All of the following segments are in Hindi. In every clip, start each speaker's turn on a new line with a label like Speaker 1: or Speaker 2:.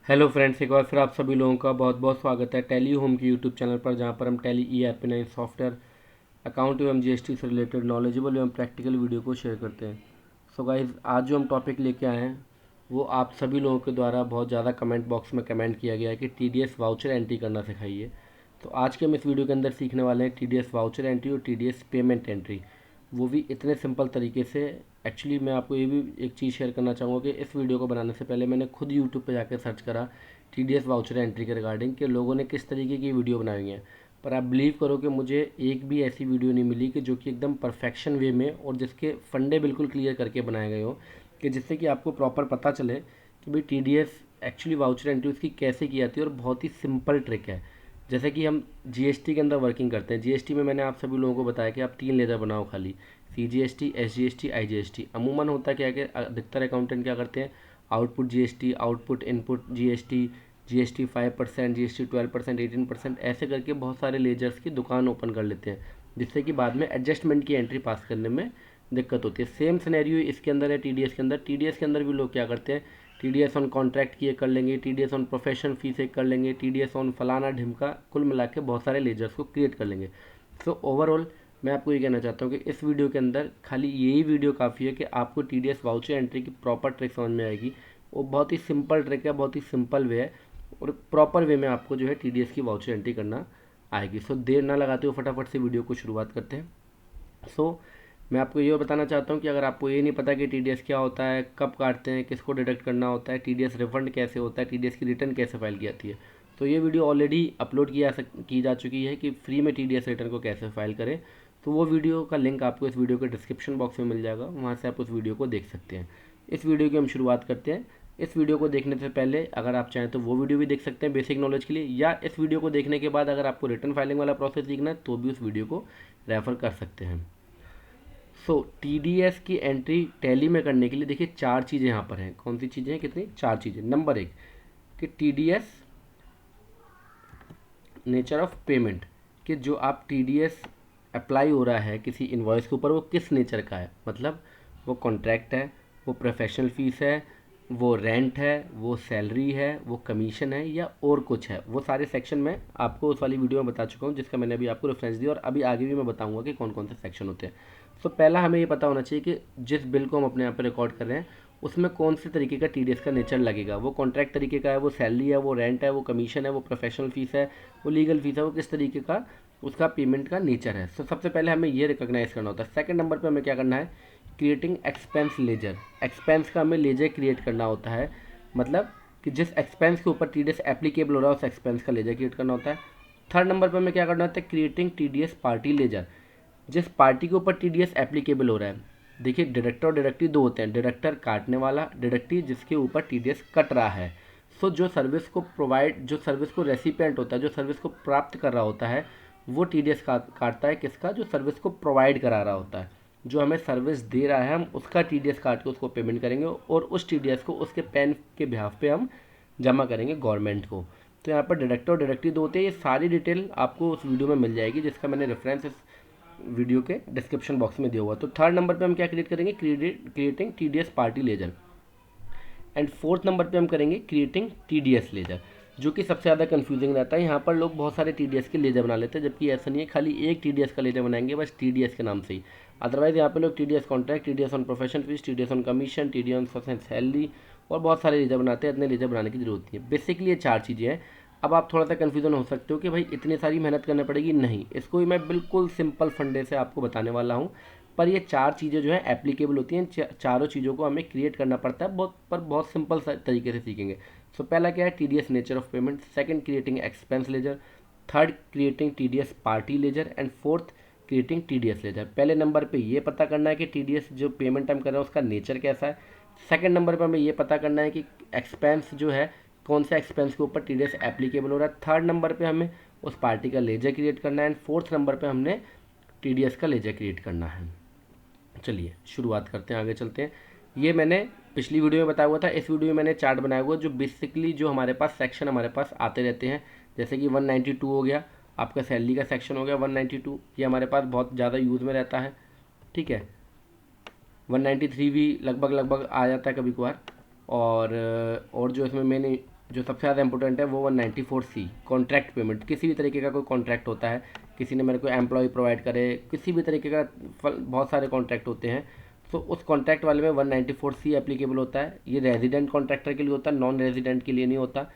Speaker 1: हेलो फ्रेंड्स, एक बार फिर आप सभी लोगों का बहुत बहुत स्वागत है टैली होम की यूट्यूब चैनल पर, जहां पर हम टैली ERP9 सॉफ्टवेयर अकाउंट एवं जीएसटी से रिलेटेड नॉलेजेबल एवं प्रैक्टिकल वीडियो को शेयर करते हैं। सो गाइस, आज जो हम टॉपिक लेके आए हैं वो आप सभी लोगों के द्वारा बहुत ज़्यादा कमेंट बॉक्स में कमेंट किया गया है कि TDS वाउचर एंट्री करना सिखाइए। तो आज के हम इस वीडियो के अंदर सीखने वाले हैं TDS वाउचर एंट्री और TDS पेमेंट एंट्री, वो भी इतने सिंपल तरीके से। एक्चुअली मैं आपको ये भी एक चीज़ शेयर करना चाहूँगा कि इस वीडियो को बनाने से पहले मैंने खुद यूट्यूब पे जाकर सर्च करा TDS वाउचर एंट्री के रिगार्डिंग कि लोगों ने किस तरीके की वीडियो बनाई हुई है। पर आप बिलीव करो कि मुझे एक भी ऐसी वीडियो नहीं मिली कि जो कि एकदम परफेक्शन वे में और जिसके फंडे बिल्कुल क्लियर करके बनाए गए हो, कि जिससे कि आपको प्रॉपर पता चले कि भाई TDS एक्चुअली वाउचर एंट्री उसकी कैसे की जाती है। और बहुत ही सिंपल ट्रिक है। जैसे कि हम जीएसटी के अंदर वर्किंग करते हैं। जीएसटी में मैंने आप सभी लोगों को बताया कि आप 3 लेजर बनाओ खाली, CGST, SGST, IGST। अमूमन होता क्या है कि अधिकतर अकाउंटेंट क्या करते हैं, output GST, output input GST, GST 5%, GST 12%, 18%, ऐसे करके बहुत सारे लेजर्स की दुकान ओपन कर लेते हैं, जिससे कि बाद में एडजस्टमेंट की एंट्री पास करने में दिक्कत होती है। सेम सिनेरियो इसके अंदर है TDS के अंदर। TDS के अंदर भी लोग क्या करते हैं, TDS ऑन कॉन्ट्रैक्ट की एक कर लेंगे, TDS ऑन प्रोफेशनल फीस एक कर लेंगे, TDS ऑन फलाना ढिमका, कुल मिला के बहुत सारे लेजर्स को क्रिएट कर लेंगे। सो ओवरऑल मैं आपको ये कहना चाहता हूँ कि इस वीडियो के अंदर खाली यही वीडियो काफ़ी है कि आपको TDS वाउचर एंट्री की प्रॉपर ट्रिक समझ में आएगी। वो बहुत ही सिंपल ट्रिक है, बहुत ही सिंपल वे है, और प्रॉपर वे में आपको जो है TDS की वाउचर एंट्री करना आएगी। सो देर ना लगाते हुए फटाफट से वीडियो को शुरुआत करते हैं। सो मैं आपको ये बताना चाहता हूँ कि अगर आपको ये नहीं पता कि TDS क्या होता है, कब काटते हैं, किसको डिडक्ट करना होता है, TDS रिफंड कैसे होता है, TDS की रिटर्न कैसे फाइल की जाती है, तो ये वीडियो ऑलरेडी अपलोड की जा चुकी है कि फ्री में TDS रिटर्न को कैसे फाइल करें। तो वो वीडियो का लिंक आपको इस वीडियो के डिस्क्रिप्शन बॉक्स में मिल जाएगा, वहाँ से आप उस वीडियो को देख सकते हैं। इस वीडियो की हम शुरुआत करते हैं। इस वीडियो को देखने से पहले अगर आप चाहें तो वो वीडियो भी देख सकते हैं बेसिक नॉलेज के लिए, या इस वीडियो को देखने के बाद अगर आपको रिटर्न फाइलिंग वाला प्रोसेस सीखना है तो भी उस वीडियो को रेफर कर सकते हैं। सो TDS की एंट्री टैली में करने के लिए देखिए 4 चीज़ें यहाँ पर हैं। कौन सी चीज़ें हैं, कितनी, 4 चीज़ें। नंबर 1 कि TDS नेचर ऑफ पेमेंट, कि जो आप TDS अप्लाई हो रहा है किसी इन्वॉइस के ऊपर वो किस नेचर का है। मतलब वो कॉन्ट्रैक्ट है, वो प्रोफेशनल फीस है, वो रेंट है, वो सैलरी है, वो कमीशन है, या और कुछ है। वो सारे सेक्शन मैं आपको उस वाली वीडियो में बता चुका हूँ, जिसका मैंने अभी आपको रेफरेंस दिया, और अभी आगे भी मैं बताऊँगा कि कौन कौन से सेक्शन होते हैं। तो पहला हमें ये पता होना चाहिए कि जिस बिल को हम अपने यहाँ पर रिकॉर्ड कर रहे हैं उसमें कौन से तरीके का TDS का नेचर लगेगा। वो कॉन्ट्रैक्ट तरीके का है, वो सैलरी है, वो रेंट है, वो कमीशन है, वो प्रोफेशनल फीस है, वो लीगल फीस है, वो किस तरीके का उसका पेमेंट का नेचर है। तो सबसे पहले हमें ये रिकॉग्नाइज करना होता है। सेकंड नंबर पे हमें क्या करना है, क्रिएटिंग एक्सपेंस लेजर। एक्सपेंस का हमें लेजर क्रिएट करना होता है, मतलब कि जिस एक्सपेंस के ऊपर TDS एप्लीकेबल हो रहा है उस एक्सपेंस का लेजर क्रिएट करना होता है। थर्ड नंबर पर हमें क्या करना होता है, क्रिएटिंग TDS पार्टी लेजर। जिस पार्टी के ऊपर TDS एप्लीकेबल हो रहा है, देखिए डिडक्टर और डिडक्टी दो होते हैं, डिडक्टर काटने वाला, डिडक्टी जिसके ऊपर TDS कट रहा है। सो जो सर्विस को प्रोवाइड, जो सर्विस को रेसिपिएंट होता है, जो सर्विस को प्राप्त कर रहा होता है, वो TDS काटता है किसका, जो सर्विस को प्रोवाइड करा रहा होता है। जो हमें सर्विस दे रहा है हम उसका TDS काट के उसको पेमेंट करेंगे, और उस TDS को उसके पैन के बिहाफ पे हम जमा करेंगे गवर्नमेंट को। तो यहाँ पर डिडक्टर और डिडक्टी दो होते हैं। ये सारी डिटेल आपको उस वीडियो में मिल जाएगी, जिसका मैंने रेफरेंस इस वीडियो के डिस्क्रिप्शन बॉक्स में दिया हुआ। तो थर्ड नंबर पे हम क्या क्रिएट करेंगे, creating TDS party ledger. And fourth number पे हम करेंगे क्रिएटिंग TDS लेजर, जो कि सबसे ज़्यादा कंफ्यूजिंग रहता है। यहाँ पर लोग बहुत सारे TDS के लेजर बना लेते हैं, जबकि ऐसा नहीं है, खाली एक TDS का लेजर बनाएंगे बस TDS के नाम से ही। अदरवाइज यहाँ पे लोग TDS contract, TDS on professional fees, TDS on commission, TDS on salary और बहुत सारे लेजर बनाते हैं। इतने लेजर बनाने की जरूरत नहीं है। बेसिकली ये 4 चीज़ें हैं। अब आप थोड़ा सा कन्फ्यूजन हो सकते हो कि भाई इतनी सारी मेहनत करनी पड़ेगी। नहीं, इसको भी मैं बिल्कुल सिंपल फंडे से आपको बताने वाला हूँ। पर ये 4 चीज़ें जो है एप्लीकेबल होती हैं। चारों चीज़ों को हमें क्रिएट करना पड़ता है, बहुत सिंपल तरीके से सीखेंगे। सो पहला क्या है, TDS nature of payment. Second, creating expense ledger. Third, creating TDS party ledger. And fourth, creating TDS ledger. पहले नंबर पे ये पता करना है कि TDS जो पेमेंट हम कर रहे हैं उसका नेचर कैसा है। सेकंड नंबर पे हमें ये पता करना है कि एक्सपेंस जो है कौन से एक्सपेंस के ऊपर TDS एप्लीकेबल हो रहा है। थर्ड नंबर पे हमें उस पार्टी का लेजर क्रिएट करना है। एंड फोर्थ नंबर पे हमने TDS का लेजर क्रिएट करना है। चलिए शुरुआत करते हैं, आगे चलते हैं। ये मैंने पिछली वीडियो में बताया हुआ था। इस वीडियो में मैंने चार्ट बनाया हुआ जो बेसिकली जो हमारे पास सेक्शन हमारे पास आते रहते हैं। जैसे कि 192 हो गया, आपका सैलरी का सेक्शन हो गया 192, ये हमारे पास बहुत ज़्यादा यूज़ में रहता है। ठीक है, 193 भी लगभग लगभग आ जाता है कभी कभार। और जो इसमें मेन जो सबसे ज़्यादा इंपॉर्टेंट है वो 194C कॉन्ट्रैक्ट पेमेंट। किसी भी तरीके का कोई कॉन्ट्रैक्ट होता है, किसी ने मेरे को एम्प्लॉय प्रोवाइड करे, किसी भी तरीके का बहुत सारे कॉन्ट्रैक्ट होते हैं, तो उस कॉन्ट्रैक्ट वाले में 194C एप्लीकेबल होता है। ये रेजिडेंट कॉन्ट्रैक्टर के लिए होता है, नॉन रेजिडेंट के लिए नहीं होता।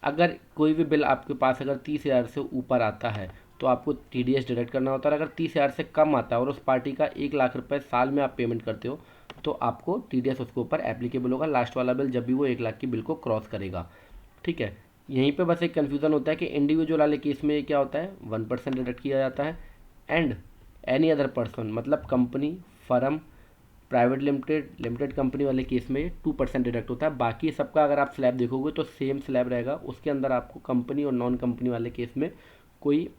Speaker 1: अगर कोई भी बिल आपके पास अगर 30,000 से ऊपर आता है तो आपको TDS डिडक्ट करना होता है। अगर 30,000 से कम आता है और उस पार्टी का 1 लाख रुपए साल में आप पेमेंट करते हो तो आपको TDS उसके ऊपर एप्लीकेबल होगा, लास्ट वाला बिल जब भी वो 1 लाख की बिल को क्रॉस करेगा। ठीक है, यहीं पे बस एक कन्फ्यूज़न होता है कि इंडिविजुअल वाले केस में क्या होता है, 1% डिडक्ट किया जाता है, एंड एनी अदर पर्सन मतलब company, firm, private limited, limited company वाले केस में 2% डिडक्ट होता है। बाकी सबका अगर आप स्लैब देखोगे तो सेम स्लैब रहेगा, उसके अंदर आपको कंपनी और नॉन कंपनी वाले केस में कोई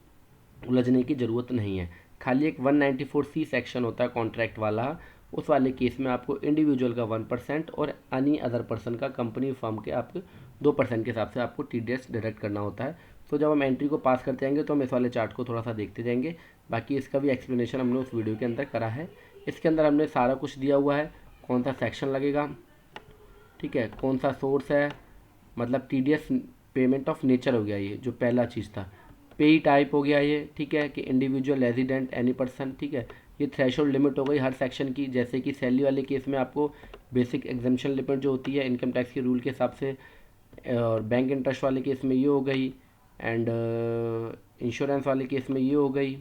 Speaker 1: उलझने की ज़रूरत नहीं है। खाली एक 194C सेक्शन होता है कॉन्ट्रैक्ट वाला, उस वाले केस में आपको इंडिविजुअल का 1% और एनी अदर पर्सन का कंपनी फर्म के आपके 2% के हिसाब से आपको TDS डिडक्ट करना होता है। तो जब हम एंट्री को पास करते जाएंगे तो हम इस वाले चार्ट को थोड़ा सा देखते जाएंगे। बाकी इसका भी एक्सप्लेनेशन हमने उस वीडियो के अंदर करा है। इसके अंदर हमने सारा कुछ दिया हुआ है, कौन सा सेक्शन लगेगा, ठीक है, कौन सा सोर्स है, मतलब TDS पेमेंट ऑफ नेचर हो गया, ये जो पहला चीज़ था। पे टाइप हो गया ये, ठीक है, कि इंडिविजुअल, रेजिडेंट, एनी पर्सन, ठीक है। ये थ्रेशोल्ड लिमिट हो गई हर सेक्शन की, जैसे कि सैलरी वाले केस में आपको बेसिक एग्जाम्पशन लिमिट जो होती है इनकम टैक्स के रूल के हिसाब से, और बैंक इंटरेस्ट वाले केस में ये हो गई, एंड इंश्योरेंस वाले केस में ये हो गई,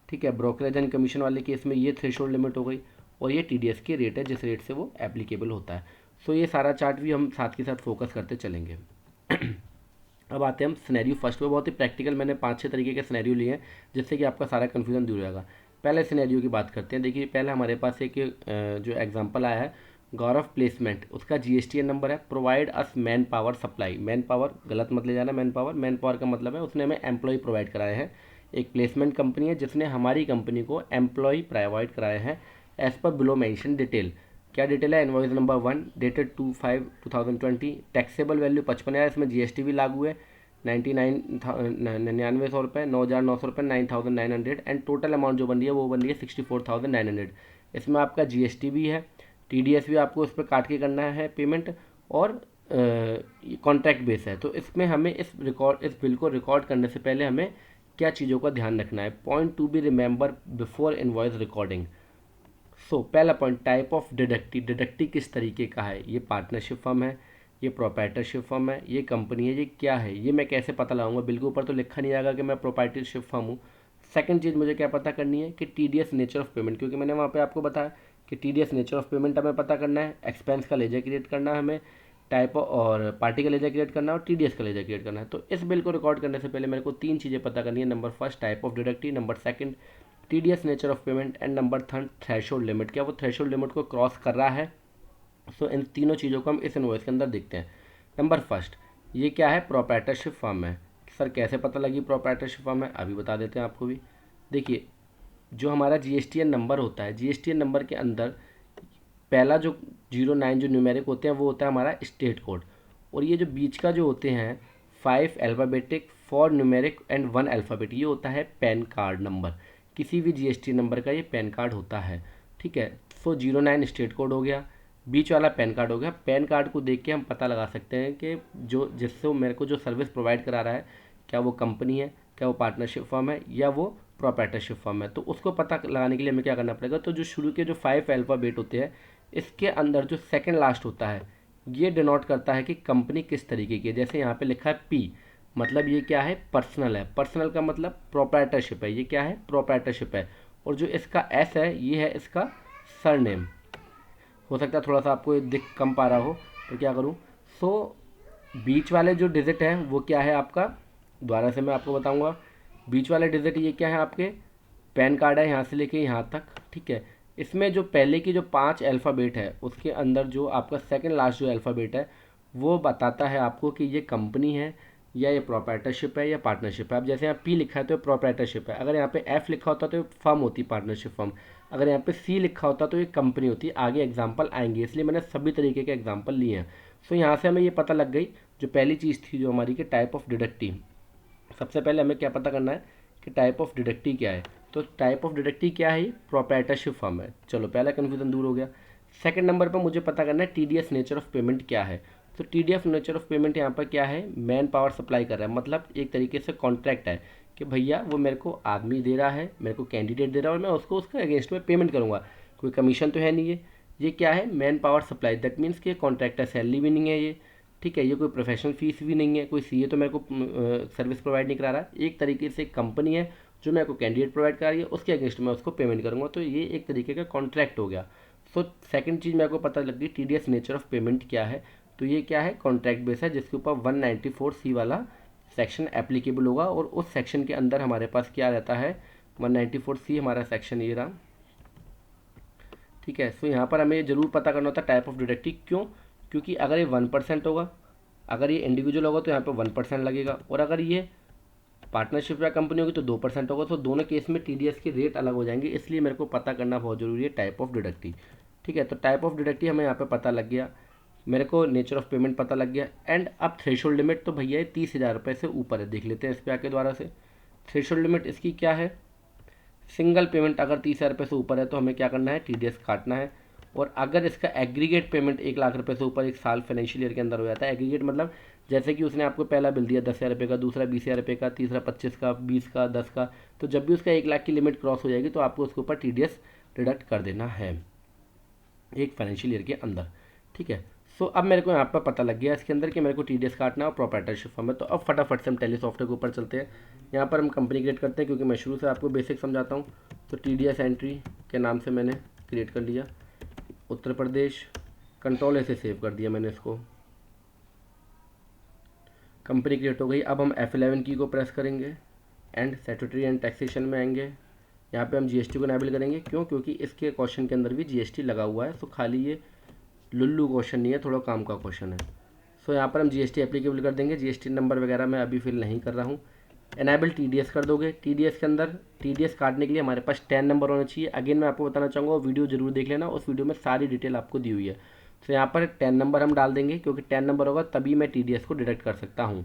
Speaker 1: ठीक है, ब्रोकरेज एंड कमीशन वाले केस में ये थ्रेशोल्ड लिमिट हो गई, और ये TDS की रेट है जिस रेट से वो एप्लीकेबल होता है। सो ये सारा चार्ट भी हम साथ के साथ फोकस करते चलेंगे। अब आते हैं हम सिनेरियो फर्स्ट पे। बहुत ही प्रैक्टिकल मैंने 5-6 तरीके के सिनेरियो लिए हैं जिससे कि आपका सारा कन्फ्यूजन दूर हो जाएगा। पहले सिनेरियो की बात करते हैं। देखिए पहले हमारे पास एक जो एग्जांपल आया है, गौरव प्लेसमेंट, उसका GSTN नंबर है, provide us man power supply. Man power गलत मत ले जाना, मैन पावर का मतलब है उसने हमें एम्प्लॉय प्रोवाइड कराए हैं। एक प्लेसमेंट कंपनी है जिसने हमारी कंपनी को एम्प्लॉय प्रोवाइड कराए हैं as per below mention detail. क्या डिटेल है, invoice number 1 dated 2/5/2020, taxable value 55,000, इसमें GST भी लागू है, 99,900 रुपये, 9,900 रुपये, 9,900, एंड टोटल अमाउंट जो बन रही है वो बन रही है 64,900। इसमें आपका GST भी है, TDS भी आपको उस पर काट के करना है पेमेंट, और कॉन्ट्रैक्ट बेस है। तो इसमें हमें इस बिल को रिकॉर्ड करने से पहले हमें क्या चीज़ों का ध्यान रखना है, point to be remember before invoice recording. So पहला point, type of deductee. Deductee किस तरीके का है, ये पार्टनरशिप फर्म है, ये प्रोप्राइटरशिप फर्म है, ये कंपनी है, ये क्या है, ये मैं कैसे पता लगाऊंगा। बिल के ऊपर तो लिखा नहीं आएगा कि मैं प्रोप्राइटरशिप फर्म हूँ। सेकंड चीज़ मुझे क्या पता करनी है कि TDS नेचर ऑफ पेमेंट, क्योंकि मैंने वहाँ पे आपको बताया कि TDS नेचर ऑफ पेमेंट हमें पता करना है, एक्सपेंस का लेजर क्रिएट करना है हमें, टाइप और पार्टी का लेजर क्रिएट करना है, और TDS का लेजर क्रिएट करना है। तो इस बिल को रिकॉर्ड करने से पहले मेरे को 3 चीज़ें पता करनी है। Number first, type of deductee, number second, TDS nature of payment, and number third, threshold limit, क्या वो थ्रेशोल्ड लिमिट को क्रॉस कर रहा है। सो इन तीनों चीज़ों को हम इस इनवॉइस के अंदर देखते हैं। नंबर फर्स्ट, ये क्या है, प्रोप्राइटरशिप फर्म है। सर कैसे पता लगी प्रोप्राइटरशिप फर्म है, अभी बता देते हैं आपको भी। देखिए जो हमारा GSTN नंबर होता है, GSTN नंबर के अंदर पहला जो 09 जो न्यूमेरिक होते हैं वो होता है हमारा स्टेट कोड, और ये जो बीच का जो होते हैं 5 अल्फ़ाबेटिक, 4 न्यूमेरिक एंड 1 अल्फ़ाबेट, ये होता है पैन कार्ड नंबर। किसी भी GST नंबर का ये पैन कार्ड होता है, ठीक है। सो 09 स्टेट कोड हो गया, बीच वाला पैन कार्ड हो गया। पैन कार्ड को देख के हम पता लगा सकते हैं कि जो जिससे मेरे को जो सर्विस प्रोवाइड करा रहा है, क्या वो कंपनी है, क्या वो पार्टनरशिप फर्म है, या वो प्रोप्राइटरशिप फर्म है। तो उसको पता लगाने के लिए हमें क्या करना पड़ेगा, तो जो शुरू के जो 5 अल्फ़ाबेट होते हैं इसके अंदर जो सेकंड लास्ट होता है ये डिनोट करता है कि कंपनी किस तरीके की है। जैसे यहाँ पे लिखा है P, मतलब ये क्या है, पर्सनल है। पर्सनल का मतलब प्रोप्राइटरशिप है, ये क्या है, प्रोप्राइटरशिप है। और जो इसका S है ये है इसका सरनेम। हो सकता है थोड़ा सा आपको दिख कम पा रहा हो तो क्या करूँ। सो बीच वाले जो डिजिट हैं वो क्या है आपका, दोबारा से मैं आपको बताऊंगा। बीच वाले डिजिट ये क्या है, आपके पैन कार्ड है यहाँ से लेके यहाँ तक, ठीक है। इसमें जो पहले की जो 5 अल्फ़ाबेट है उसके अंदर जो आपका सेकंड लास्ट जो अल्फ़ाबेट है वो बताता है आपको कि ये कंपनी है या ये प्रोप्राइटरशिप है या पार्टनरशिप है। अब जैसे यहाँ P लिखा है तो प्रोप्राइटरशिप है, अगर यहाँ पे F लिखा होता तो ये फर्म होती, पार्टनरशिप फर्म। अगर यहाँ पे C लिखा होता तो ये कंपनी होती। आगे एग्जाम्पल आएंगे, इसलिए मैंने सभी तरीके के एग्जाम्पल लिए हैं। सो यहाँ से हमें ये पता लग गई जो पहली चीज़ थी जो हमारी कि टाइप ऑफ डिडक्टी। सबसे पहले हमें क्या पता करना है कि टाइप ऑफ डिडक्टी क्या है। तो टाइप ऑफ डिडक्टी क्या है, प्रोप्राइटरशिप फर्म है। चलो पहला कन्फ्यूजन दूर हो गया। सेकंड नंबर पर मुझे पता करना है TDS नेचर ऑफ पेमेंट क्या है। तो TDF नेचर ऑफ पेमेंट यहाँ पर क्या है, मैन पावर सप्लाई कर रहा है, मतलब एक तरीके से कॉन्ट्रैक्ट है कि भैया वो मेरे को आदमी दे रहा है, मेरे को कैंडिडेट दे रहा है और मैं उसको उसके अगेंस्ट में पेमेंट करूँगा, कोई कमीशन तो है नहीं ये क्या है, man power supply. That means कि कॉन्ट्रैक्टर सैलरी भी नहीं है ये, ठीक है, ये कोई प्रोफेशनल फीस भी नहीं है, कोई सीए तो मेरे को सर्विस प्रोवाइड नहीं करा रहा, एक तरीके से कंपनी है जो मेरे को कैंडिडेट प्रोवाइड करा रही है, उसके अगेंस्ट में उसको पेमेंट करूँगा, तो ये एक तरीके का कॉन्ट्रैक्ट हो गया। सो सेकंड चीज़ मेरे को पता लग गई TDS नेचर ऑफ पेमेंट क्या है, तो ये क्या है, कॉन्ट्रैक्ट बेस है जिसके ऊपर 194C वाला सेक्शन एप्लीकेबल होगा, और उस सेक्शन के अंदर हमारे पास क्या रहता है, 194C हमारा सेक्शन ये रहा, ठीक है। सो यहाँ पर हमें ज़रूर पता करना होता है टाइप ऑफ डिडक्टिव, क्यों, क्योंकि अगर ये 1% होगा, अगर ये इंडिविजुअल होगा तो यहाँ पे 1% लगेगा, और अगर ये पार्टनरशिप या कंपनी होगी तो 2% होगा। तो दोनों केस में TDS के रेट अलग हो जाएंगे, इसलिए मेरे को पता करना बहुत ज़रूरी है टाइप ऑफ डिडक्टिव, ठीक है। तो टाइप ऑफ डिडक्टिव हमें यहाँ पे पता लग गया, मेरे को नेचर ऑफ पेमेंट पता लग गया, एंड अब थ्रेशोल्ड लिमिट तो भैया 30,000 रुपये से ऊपर है, देख लेते हैं इस पर आके द्वारा से। थ्रेशोल्ड लिमिट इसकी क्या है, सिंगल पेमेंट अगर 30,000 रुपये से ऊपर है तो हमें क्या करना है, TDS काटना है, और अगर इसका एग्रीगेट पेमेंट 1,00,000 रुपये से ऊपर एक साल फाइनेंशियल ईयर के अंदर हो जाता है, एग्रीगेट मतलब जैसे कि उसने आपको पहला बिल दिया 10,000 रुपये का, दूसरा 20,000 रुपये का, तीसरा 25 का, 20 का, 10 का, तो जब भी उसका 1,00,000 की लिमिट क्रॉस हो जाएगी तो आपको उसके ऊपर TDS डिडक्ट कर देना है एक फाइनेंशियल ईयर के अंदर, ठीक है। सो अब मेरे को यहाँ पर पता लग गया इसके अंदर कि मेरे को TDS काटना है और प्रोप्राइटरशिप फॉर्म है। तो अब फटाफट से हम टैली सॉफ्टवेयर के ऊपर चलते हैं। यहाँ पर हम कंपनी क्रिएट करते हैं, क्योंकि मैं शुरू से आपको बेसिक समझाता हूँ। तो TDS एंट्री के नाम से मैंने क्रिएट कर लिया, उत्तर प्रदेश, कंट्रोल ऐसे सेव कर दिया मैंने इसको, कंपनी क्रिएट हो गई। अब हम F11 की को प्रेस करेंगे एंड स्टैट्यूटरी एंड टैक्सेशन में आएंगे। यहाँ पे हम GST को इनेबल करेंगे, क्यों, क्योंकि इसके क्वेश्चन के अंदर भी GST लगा हुआ है। सो खाली ये लुल्लू क्वेश्चन नहीं है, थोड़ा काम का क्वेश्चन है। सो यहाँ पर हम GST एप्लीकेबल कर देंगे, GST नंबर वगैरह मैं अभी फिल नहीं कर रहा हूँ। इनेबल TDS कर दोगे। TDS के अंदर TDS काटने के लिए हमारे पास 10 नंबर होना चाहिए। अगेन मैं आपको बताना चाहूँगा, वीडियो जरूर देख लेना, उस वीडियो में सारी डिटेल आपको दी हुई है। तो यहाँ पर 10 नंबर हम डाल देंगे, क्योंकि 10 नंबर होगा तभी मैं TDS को डिडक्ट कर सकता हूँ,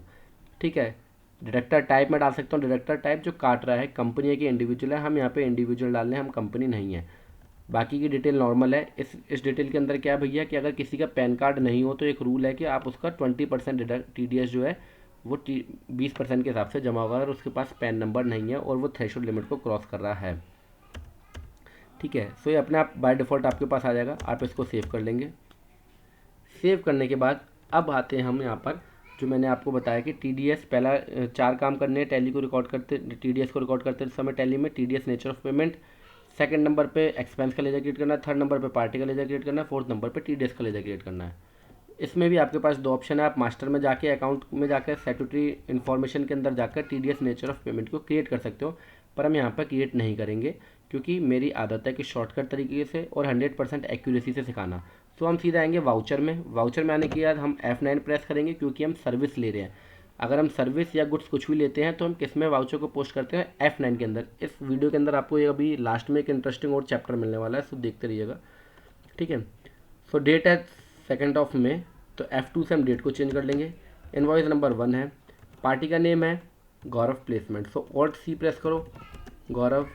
Speaker 1: ठीक है। डिडक्टर टाइप में डाल सकता हूँ, डिडक्टर टाइप जो काट रहा है कंपनी है कि इंडिविजुअल है, हम यहाँ पे इंडिविजुअल डाल रहे हैं, हम कंपनी नहीं है। बाकी की डिटेल नॉर्मल है। इस डिटेल के अंदर क्या भैया कि अगर किसी का पैन कार्ड नहीं हो तो एक रूल है कि आप उसका 20% TDS जो है वो 20% के हिसाब से जमा होगा, अगर उसके पास पैन नंबर नहीं है और वो थ्रेशोल्ड लिमिट को क्रॉस कर रहा है, ठीक है। सो ये अपने आप बाय डिफ़ॉल्ट आपके पास आ जाएगा, आप इसको सेव कर लेंगे। सेव करने के बाद अब आते हैं हम यहाँ पर, जो मैंने आपको बताया कि TDS पहला 4 काम करने हैं टैली को रिकॉर्ड करते, TDS को रिकॉर्ड करते समय टैली में। TDS nature of payment, second number पे एक्सपेंस का लेजर क्रिएट करना है, थर्ड नंबर पे पार्टी का लेजर क्रिएट करना है, फोर्थ नंबर पे TDS का लेजर क्रिएट करना है। इसमें भी आपके पास 2 ऑप्शन है, आप मास्टर में जाके अकाउंट में जाकर स्टैट्यूटरी इन्फॉर्मेशन के अंदर जाकर TDS नेचर ऑफ पेमेंट को क्रिएट कर सकते हो, पर हम यहाँ पर क्रिएट नहीं करेंगे, क्योंकि मेरी आदत है कि शॉर्टकट तरीके से और 100% एक्यूरेसी से सिखाना। तो हम सीधा आएंगे वाउचर में। वाउचर में आने के बाद हम F9 प्रेस करेंगे, क्योंकि हम सर्विस ले रहे हैं। अगर हम सर्विस या गुड्स कुछ भी लेते हैं तो हम किस में वाउचर को पोस्ट करते हैं, F9 के अंदर। इस वीडियो के अंदर आपको ये अभी लास्ट में एक इंटरेस्टिंग और चैप्टर मिलने वाला है, सो देखते रहिएगा, ठीक है। सो डेट है 2 मई, तो F2 से हम डेट को चेंज कर लेंगे। इनवॉइस नंबर 1 है, पार्टी का नेम है गौरव प्लेसमेंट, सो Alt+C प्रेस करो, गौरव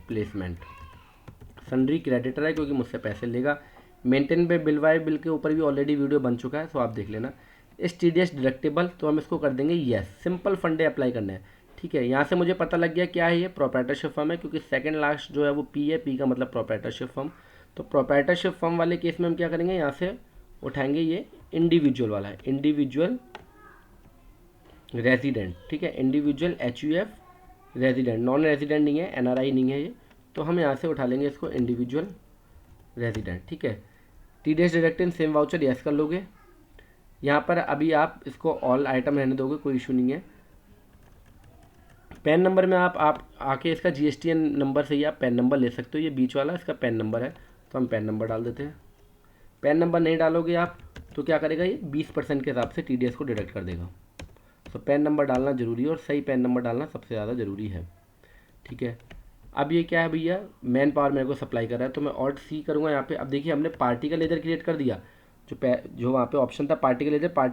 Speaker 1: प्लेसमेंट। सन्ड्री क्रेडिटर है क्योंकि मुझसे पैसे लेगा। मेंटेन पे बिल वाई बिल के ऊपर भी ऑलरेडी वीडियो बन चुका है, सो आप देख लेना। इस TDS डिडक्टेबल, तो हम इसको कर देंगे यस, सिंपल फंडे अप्लाई करना है, ठीक है। यहाँ से मुझे पता लग गया क्या है ये, प्रोप्राइटरशिप फर्म है, क्योंकि सेकंड लास्ट जो है वो P है, P का मतलब प्रोप्राइटरशिप फर्म। तो प्रोप्राइटरशिप फर्म वाले केस में हम क्या करेंगे, यहाँ से उठाएंगे ये इंडिविजुअल वाला है, इंडिविजुअल रेजिडेंट, ठीक है। Individual HUF resident, non resident नहीं है, NRI नहीं है ये, तो हम यहाँ से उठा लेंगे इसको इंडिविजुअल रेजिडेंट, ठीक है। TDS deduct in same voucher, yes कर लोगे। यहाँ पर अभी आप इसको ऑल आइटम रहने दोगे, कोई इशू नहीं है। पैन नंबर में आप आके इसका GSTN नंबर से ही आप पैन नंबर ले सकते हो, ये बीच वाला इसका पैन नंबर है, तो हम पैन नंबर डाल देते हैं। पैन नंबर नहीं डालोगे आप तो क्या करेगा, ये 20% के हिसाब से TDS को डिडक्ट कर देगा। तो पैन नंबर डालना ज़रूरी है, और सही पैन नंबर डालना सबसे ज़्यादा ज़रूरी है, ठीक है। अब ये क्या है भैया, मैन पावर मेरे को सप्लाई कर रहा है, तो मैं Alt+C करूँगा यहाँ पे। अब देखिए हमने पार्टी का लेजर क्रिएट कर दिया, जो वहाँ पे ऑप्शन था पार्टी के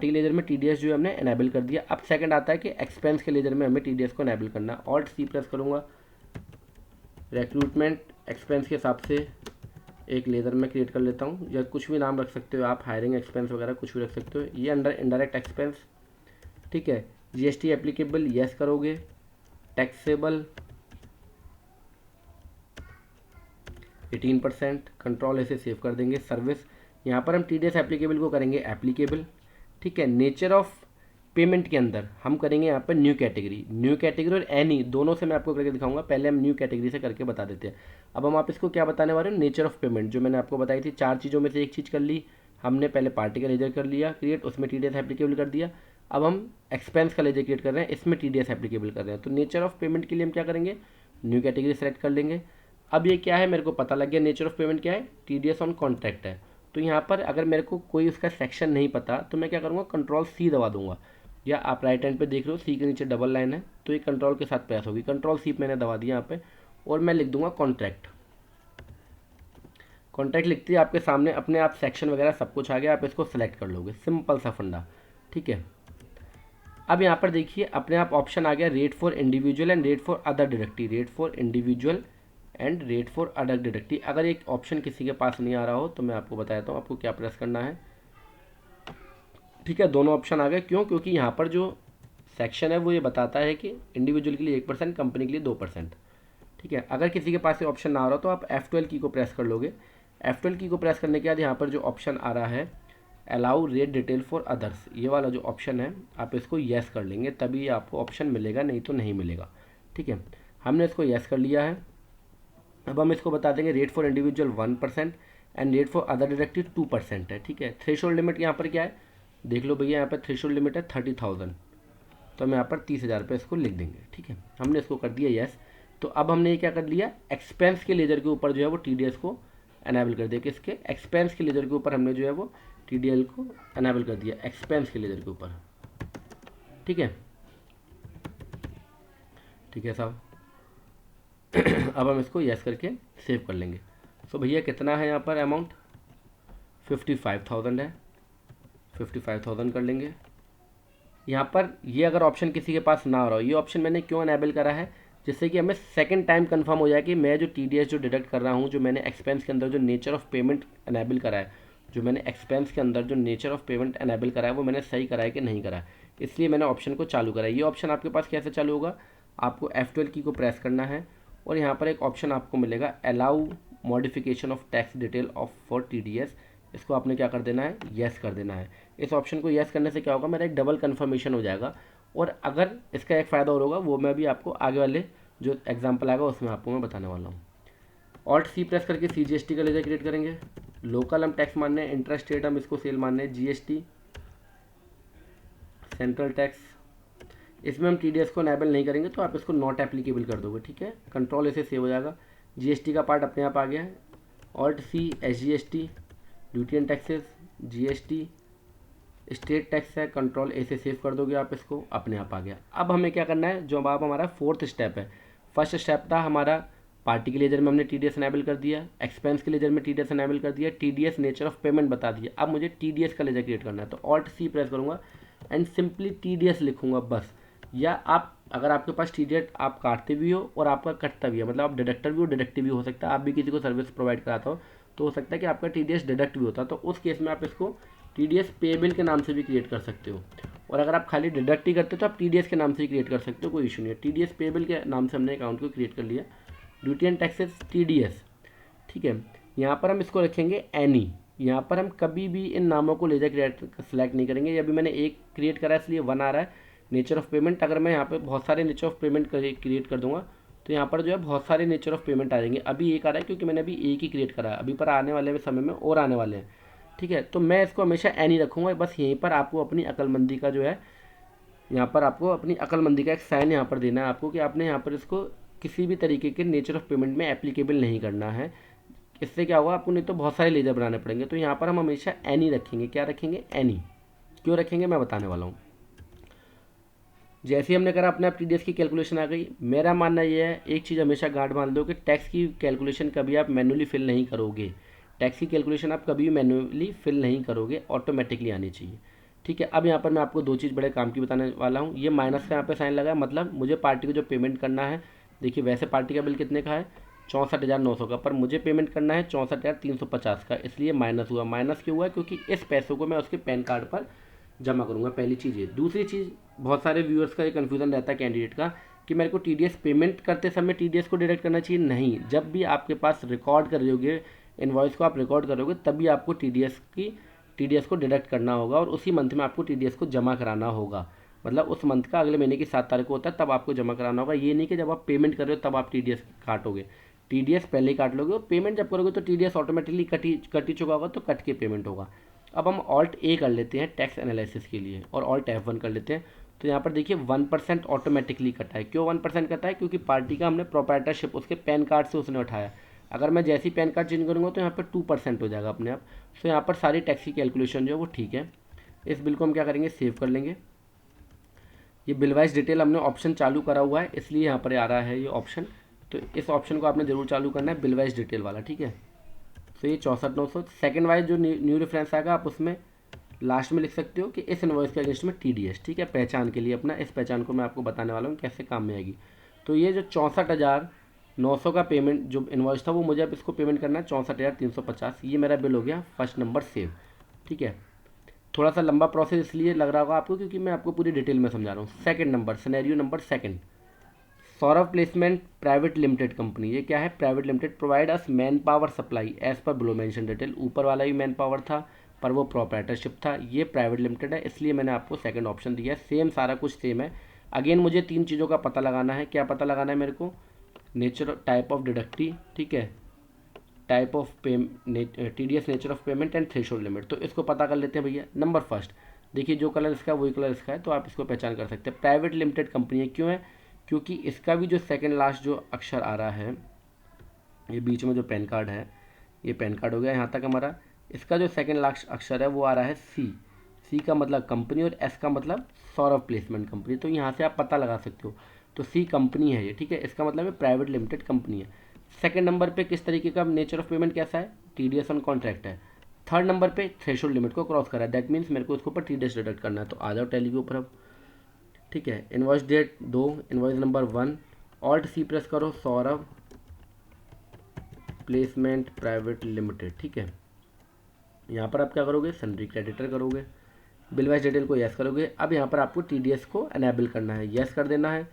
Speaker 1: लेजर में TDS जो है हमने इनेबल कर दिया। अब सेकंड आता है कि एक्सपेंस के लेजर में हमें TDS को इनेबल करना है। Alt+C प्रेस करूँगा, रिक्रूटमेंट एक्सपेंस के हिसाब से एक लेज़र में क्रिएट कर लेता हूँ, या कुछ भी नाम रख सकते हो आप, हायरिंग एक्सपेंस वगैरह कुछ भी रख सकते हो। ये अंडर इनडायरेक्ट एक्सपेंस, ठीक है। जीएसटी एप्लीकेबल यस करोगे, टैक्सेबल 18%, कंट्रोल ऐसे सेव कर देंगे। सर्विस, यहाँ पर हम टीडीएस एप्लीकेबल को करेंगे एप्लीकेबल, ठीक है। नेचर ऑफ पेमेंट के अंदर हम करेंगे यहाँ पर न्यू कैटेगरी और एनी, दोनों से मैं आपको करके दिखाऊंगा। पहले हम न्यू कैटेगरी से करके बता देते हैं। अब हम आप इसको क्या बताने वाले हैं, नेचर ऑफ पेमेंट, जो मैंने आपको बताई थी 4 चीज़ों में से एक चीज़ कर ली हमने। पहले पार्टी का लेजर कर लिया क्रिएट, उसमें टीडीएस एप्लीकेबल कर दिया। अब हम एक्सपेंस का लेजर क्रिएट कर रहे हैं, इसमें टीडीएस एप्लीकेबल कर रहे हैं। तो नेचर ऑफ पेमेंट के लिए हम क्या करेंगे, न्यू कैटेगरी सेलेक्ट कर लेंगे। अब ये क्या है, मेरे को पता लग गया नेचर ऑफ पेमेंट क्या है, टीडीएस ऑन कॉन्ट्रैक्ट है। तो यहाँ पर अगर मेरे को कोई उसका सेक्शन नहीं पता तो मैं क्या करूँगा, कंट्रोल सी दबा दूंगा, या आप राइट हैंड पे देख रहे हो सी के नीचे डबल लाइन है, तो ये कंट्रोल के साथ प्रेस होगी। कंट्रोल सी मैंने दबा दिया यहाँ पे, और मैं लिख दूंगा कॉन्ट्रैक्ट। कॉन्ट्रैक्ट लिखते ही आपके सामने अपने आप सेक्शन वगैरह सब कुछ आ गया, आप इसको सेलेक्ट कर लोगे, सिंपल सा फंडा, ठीक है। अब यहाँ पर देखिए अपने आप ऑप्शन आ गया, rate for individual and rate for other deductee, rate for individual and rate for other deductee. अगर एक ऑप्शन किसी के पास नहीं आ रहा हो तो मैं आपको बताता हूँ आपको क्या प्रेस करना है, ठीक है। दोनों ऑप्शन आ गए, क्यों, क्योंकि यहाँ पर जो सेक्शन है वो ये बताता है कि इंडिविजुअल के लिए 1%, कंपनी के लिए 2%, ठीक है। अगर किसी के पास ये ऑप्शन ना आ रहा हो तो आप F12 की को प्रेस कर लोगे। F12 की को प्रेस करने के बाद यहाँ पर जो ऑप्शन आ रहा है allow rate detail for others, ये वाला जो ऑप्शन है आप इसको येस कर लेंगे, तभी आपको ऑप्शन मिलेगा, नहीं तो नहीं मिलेगा, ठीक है। हमने इसको येस कर लिया है। अब हम इसको बता देंगे rate for individual 1% and rate for other deductive 2% है, ठीक है। थ्रेशोल्ड लिमिट यहाँ पर क्या है, देख लो भैया, यहाँ पर थ्रेशोल्ड लिमिट है 30,000, तो हम यहाँ पर 30,000 पे इसको लिख देंगे, ठीक है। हमने इसको कर दिया येस। तो अब हमने ये क्या कर लिया, एक्सपेंस के लेजर के ऊपर जो है वो टीडीएस को एनेबल कर दिया। किसके, एक्सपेंस के लेजर के ऊपर हमने जो है वो टीडीएल को एनेबल कर दिया, एक्सपेंस के लेजर के ऊपर, ठीक है, ठीक है साहब। अब हम इसको यस करके सेव कर लेंगे। तो भैया कितना है यहाँ पर अमाउंट, 55,000 है, 55,000 कर लेंगे। यहाँ पर ये अगर ऑप्शन किसी के पास ना हो रहा हो, ये ऑप्शन मैंने क्यों एनेबल करा है, जिससे कि हमें सेकंड टाइम कंफर्म हो जाए कि मैं जो टीडीएस जो डिडक्ट कर रहा हूँ, जो मैंने एक्सपेंस के अंदर जो नेचर ऑफ पेमेंट एनेबल करा है, जो मैंने एक्सपेंस के अंदर जो नेचर ऑफ पेमेंट एनेबल करा है वो मैंने सही करा है कि नहीं करा है, इसलिए मैंने ऑप्शन को चालू करा है। ये ऑप्शन आपके पास कैसे चालू होगा, आपको F12 की को प्रेस करना है और यहाँ पर एक ऑप्शन आपको मिलेगा allow modification of tax detail of for TDS, इसको आपने क्या कर देना है, येस कर देना है। इस ऑप्शन को येस करने से क्या होगा, मेरा एक डबल कन्फर्मेशन हो जाएगा। और अगर इसका एक फ़ायदा और होगा, वो मैं भी आपको आगे वाले जो एग्जाम्पल आएगा उसमें आपको मैं बताने वाला हूँ। ऑल्ट सी प्रेस करके CGST का लेजर क्रिएट करेंगे। लोकल हम टैक्स मानने हैं, इंटरेस्ट रेट हम इसको सेल मानने हैं, GST सेंट्रल टैक्स, इसमें हम TDS को एनेबल नहीं करेंगे तो आप इसको नॉट एप्लीकेबल कर दोगे, ठीक है। कंट्रोल ऐसे सेव हो जाएगा। GST का पार्ट अपने आप आ गया है। Alt C SGST duty and taxes, GST state tax है, कंट्रोल ऐसे सेव कर दोगे आप, इसको अपने आप आ गया। अब हमें क्या करना है, जो अब हमारा फोर्थ स्टेप है, फर्स्ट स्टेप था हमारा पार्टी के लेजर में हमने TDS एनेबल कर दिया, एक्सपेंस के लेजर में TDS एनेबल कर दिया, TDS नेचर ऑफ पेमेंट बता दिया। अब मुझे TDS का लेजर क्रिएट करना है, तो ऑल्ट सी प्रेस करूँगा एंड सिंपली TDS लिखूँगा बस। या आप अगर आपके पास TDS आप काटते भी हो और आपका कटता भी है, मतलब आप डिडक्टर भी हो डिडक्टिव भी हो सकता है, आप भी किसी को सर्विस प्रोवाइड कराता हो तो हो सकता है कि आपका TDS डिडक्ट भी होता है, तो उस केस में आप इसको TDS पेबल के नाम से भी क्रिएट कर सकते हो। और अगर आप खाली डिडक्ट ही करते हो तो आप TDS के नाम से ही क्रिएट कर सकते हो, कोई इशू नहीं है। TDS पेबल के नाम से हमने अकाउंट को क्रिएट कर लिया। ड्यूटी एंड टैक्सेस TDS, ठीक है। यहाँ पर हम इसको रखेंगे एनी, यहाँ पर हम कभी भी इन नामों को लेजर क्रिएट सेलेक्ट नहीं करेंगे। अभी मैंने एक क्रिएट करा है इसलिए 1 आ रहा है। नेचर ऑफ पेमेंट, अगर मैं यहाँ पे बहुत सारे नेचर ऑफ पेमेंट क्रिएट कर दूंगा तो यहाँ पर जो है बहुत सारे नेचर ऑफ पेमेंट आ जाएंगे। अभी एक आ रहा है क्योंकि मैंने अभी एक ही क्रिएट करा है, अभी पर आने वाले समय में और आने वाले हैं, ठीक है। तो मैं इसको हमेशा एनी रखूँगा। बस यहीं पर आपको अपनी अक्लमंदी का जो है, यहाँ पर आपको अपनी अक्लमंदी का एक साइन यहाँ पर देना है आपको कि आपने यहाँ पर इसको किसी भी तरीके के नेचर ऑफ पेमेंट में एप्लीकेबल नहीं करना है। इससे क्या होगा, आपको नहीं तो बहुत सारे लेजर बनाने पड़ेंगे। तो यहाँ पर हम हमेशा एनी रखेंगे। क्या रखेंगे, एनी। क्यों रखेंगे मैं बताने वाला हूँ। जैसे ही हमने करा अपने आप TDS की कैलकुलेशन आ गई। मेरा मानना यह है, एक चीज़ हमेशा गांठ बांध लो कि टैक्स की कैलकुलेशन कभी आप मैन्युअली फिल नहीं करोगे। टैक्स की कैलकुलेशन आप कभी भी मैन्युअली फिल नहीं करोगे, ऑटोमेटिकली आनी चाहिए, ठीक है। अब यहाँ पर मैं आपको 2 चीज़ बड़े काम की बताने वाला हूँ। ये माइनस का यहाँ पे साइन लगा है, मतलब मुझे पार्टी को जो पेमेंट करना है। देखिए वैसे पार्टी का बिल कितने का है, 64,900 का, पर मुझे पेमेंट करना है 64,350 का, इसलिए माइनस हुआ। माइनस क्यों हुआ? क्योंकि इस पैसों को मैं उसके पैन कार्ड पर जमा करूँगा, पहली चीज़ ये। दूसरी चीज़, बहुत सारे व्यूअर्स का ये कन्फ्यूज़न रहता है कैंडिडेट का कि मेरे को टीडीएस पेमेंट करते समय टीडीएस को डिडक्ट करना चाहिए। नहीं, जब भी आपके पास रिकॉर्ड कर रहे होगे इनवॉइस को, आप रिकॉर्ड करोगे तभी आपको टीडीएस को डिडक्ट करना होगा, और उसी मंथ में आपको टीडीएस को जमा कराना होगा। मतलब उस मंथ का अगले महीने की 7 तारीख को होता है, तब आपको जमा कराना होगा। ये नहीं कि जब आप पेमेंट कर रहे हो तब आप टीडीएस काटोगे। टीडीएस पहले ही काट लोगे, और पेमेंट जब करोगे तो टीडीएस ऑटोमेटिकली कट ही चुका होगा, तो कट के पेमेंट होगा। अब हम ऑल्ट ए कर लेते हैं टैक्स एनालिसिस के लिए, और ऑल्ट F1 कर लेते हैं। तो यहाँ पर देखिए 1% ऑटोमेटिकली कटा है। क्यों 1% कटा है? क्योंकि पार्टी का हमने प्रोप्राइटरशिप उसके पैन कार्ड से उसने उठाया। अगर मैं जैसे ही पैन कार्ड चेंज करूँगा तो यहाँ पर 2% हो जाएगा अपने आप। तो यहाँ पर सारी टैक्स की कैलकुलेशन जो है वो ठीक है। इस बिल को हम क्या करेंगे, सेव कर लेंगे। ये बिल वाइज डिटेल हमने ऑप्शन चालू करा हुआ है, इसलिए यहाँ पर आ रहा है ये ऑप्शन। तो इस ऑप्शन को आपने जरूर चालू करना है, बिल वाइज डिटेल वाला, ठीक है। तो ये 64,900। सेकेंड वाइज जो न्यू रेफरेंस आएगा, आप उसमें लास्ट में लिख सकते हो कि इस इनवॉइस के अगेंस्ट में टीडीएस, ठीक है, पहचान के लिए अपना। इस पहचान को मैं आपको बताने वाला हूँ कैसे काम में आएगी। तो ये जो 64,900 का पेमेंट जो इनवॉइस था, वो मुझे अब इसको पेमेंट करना है 64,350। ये मेरा बिल हो गया, फर्स्ट नंबर सेव, ठीक है। थोड़ा सा लंबा प्रोसेस इसलिए लग रहा होगा आपको क्योंकि मैं आपको पूरी डिटेल में समझा रहा हूँ। Second number, scenario number second, Saurabh placement private limited company. ये क्या है? Private limited provide us man power supply as per below mention detail. ऊपर वाला भी मैन पावर था, पर वो प्रोप्राइटरशिप था। ये प्राइवेट लिमिटेड है, इसलिए मैंने आपको सेकंड ऑप्शन दिया है। सेम, सारा कुछ सेम है। अगेन मुझे 3 चीज़ों का पता लगाना है। क्या पता लगाना है मेरे को? नेचर, टाइप ऑफ डिडक्टी, ठीक है, type of TDS, nature of payment and threshold limit. तो इसको पता कर लेते हैं भैया। नंबर फर्स्ट, देखिए जो कलर इसका है वही कलर इसका है, तो आप इसको पहचान कर सकते हैं। प्राइवेट लिमिटेड कंपनी है, क्यों है? क्योंकि इसका भी जो सेकंड लास्ट जो अक्षर आ रहा है, ये बीच में जो पैन कार्ड है, ये पैन कार्ड हो गया यहाँ तक हमारा। इसका जो सेकंड लास्ट अक्षर है वो आ रहा है सी। सी का मतलब कंपनी, और एस का मतलब सौरभ प्लेसमेंट कंपनी। तो यहाँ से आप पता लगा सकते हो। तो सी कंपनी है ये, ठीक है, इसका मतलब है प्राइवेट लिमिटेड कंपनी है। सेकंड नंबर पे किस तरीके का नेचर ऑफ पेमेंट कैसा है? टीडीएस ऑन कॉन्ट्रैक्ट है। थर्ड नंबर पे थ्रेशोल्ड लिमिट को क्रॉस करा है, दैट मीन्स मेरे को उसके ऊपर टीडीएस डिडक्ट करना है। तो आ जाओ टैली के ऊपर अब, ठीक है। Invoice date 2, invoice number 1, alt C press करो, सौरभ प्लेसमेंट प्राइवेट लिमिटेड, ठीक है। यहाँ पर आप क्या करोगे? सन्ड्री क्रेडिटर करोगे, बिल वाइज डिटेल को यस करोगे। अब यहाँ पर आपको टीडीएस को एनेबल करना है, यस कर देना है।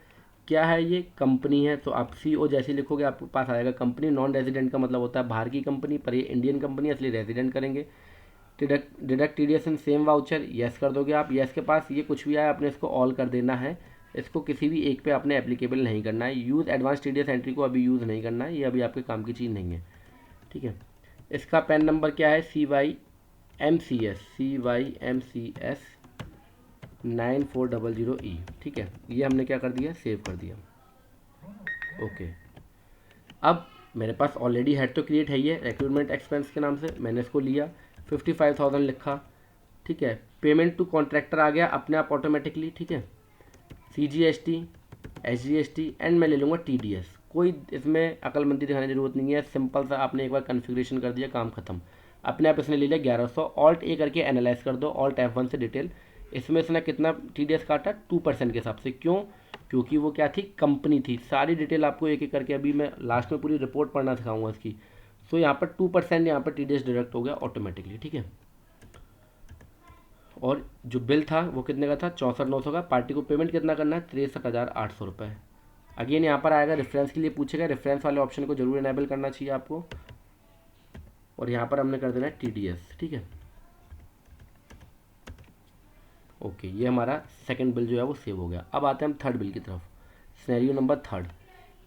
Speaker 1: क्या है ये? कंपनी है, तो आप सीओ जैसे लिखोगे आपके पास आएगा कंपनी। नॉन रेजिडेंट का मतलब होता है बाहर की कंपनी, पर ये इंडियन कंपनी है इसलिए रेजिडेंट करेंगे। Deduct TDS in same voucher, yes कर दोगे आप। यस के पास ये कुछ भी आया आपने इसको ऑल कर देना है। इसको किसी भी एक पे आपने एप्लीकेबल नहीं करना है। यूज़ एडवांस टीडीएस एंट्री को अभी यूज़ नहीं करना है, ये अभी आपके काम की चीज़ नहीं है, ठीक है। इसका पैन नंबर क्या है? CYMCS 9400E, ठीक है। ये हमने क्या कर दिया? सेव कर दिया, ओके। अब मेरे पास ऑलरेडी हेड तो क्रिएट है, ये रिक्रूटमेंट एक्सपेंस के नाम से मैंने इसको लिया, 55,000 लिखा, ठीक है। पेमेंट टू कॉन्ट्रैक्टर आ गया अपने आप ऑटोमेटिकली, ठीक है। CGST, SGST एंड मैं ले लूँगा TDS। कोई इसमें अकलमंदी दिखाने की जरूरत नहीं है, सिंपल सा आपने एक बार कॉन्फ़िगरेशन कर दिया, काम खत्म। अपने आप इसने ले लिया 1100। ऑल्ट ए करके एनालाइज कर दो, ऑल्ट F1 से डिटेल। इसमें इसने कितना TDS काटा? 2% के हिसाब से। क्यों? क्योंकि वो क्या थी? कंपनी थी। सारी डिटेल आपको एक एक करके अभी मैं लास्ट में पूरी रिपोर्ट पढ़ना सिखाऊंगा इसकी। सो यहाँ पर 2% यहाँ पर TDS डिडक्ट हो गया ऑटोमेटिकली, ठीक है। और जो बिल था वो कितने का था? 64,900 का। पार्टी को पेमेंट कितना करना है? 63,800 रुपये। अगेन यहाँ पर आएगा रेफरेंस के लिए पूछेगा, रेफरेंस वाले ऑप्शन को जरूर इनेबल करना चाहिए आपको। और यहाँ पर हमने कर देना है TDS, ठीक है, ओके। ये हमारा सेकंड बिल जो है वो सेव हो गया। अब आते हैं हम थर्ड बिल की तरफ। Scenario number third,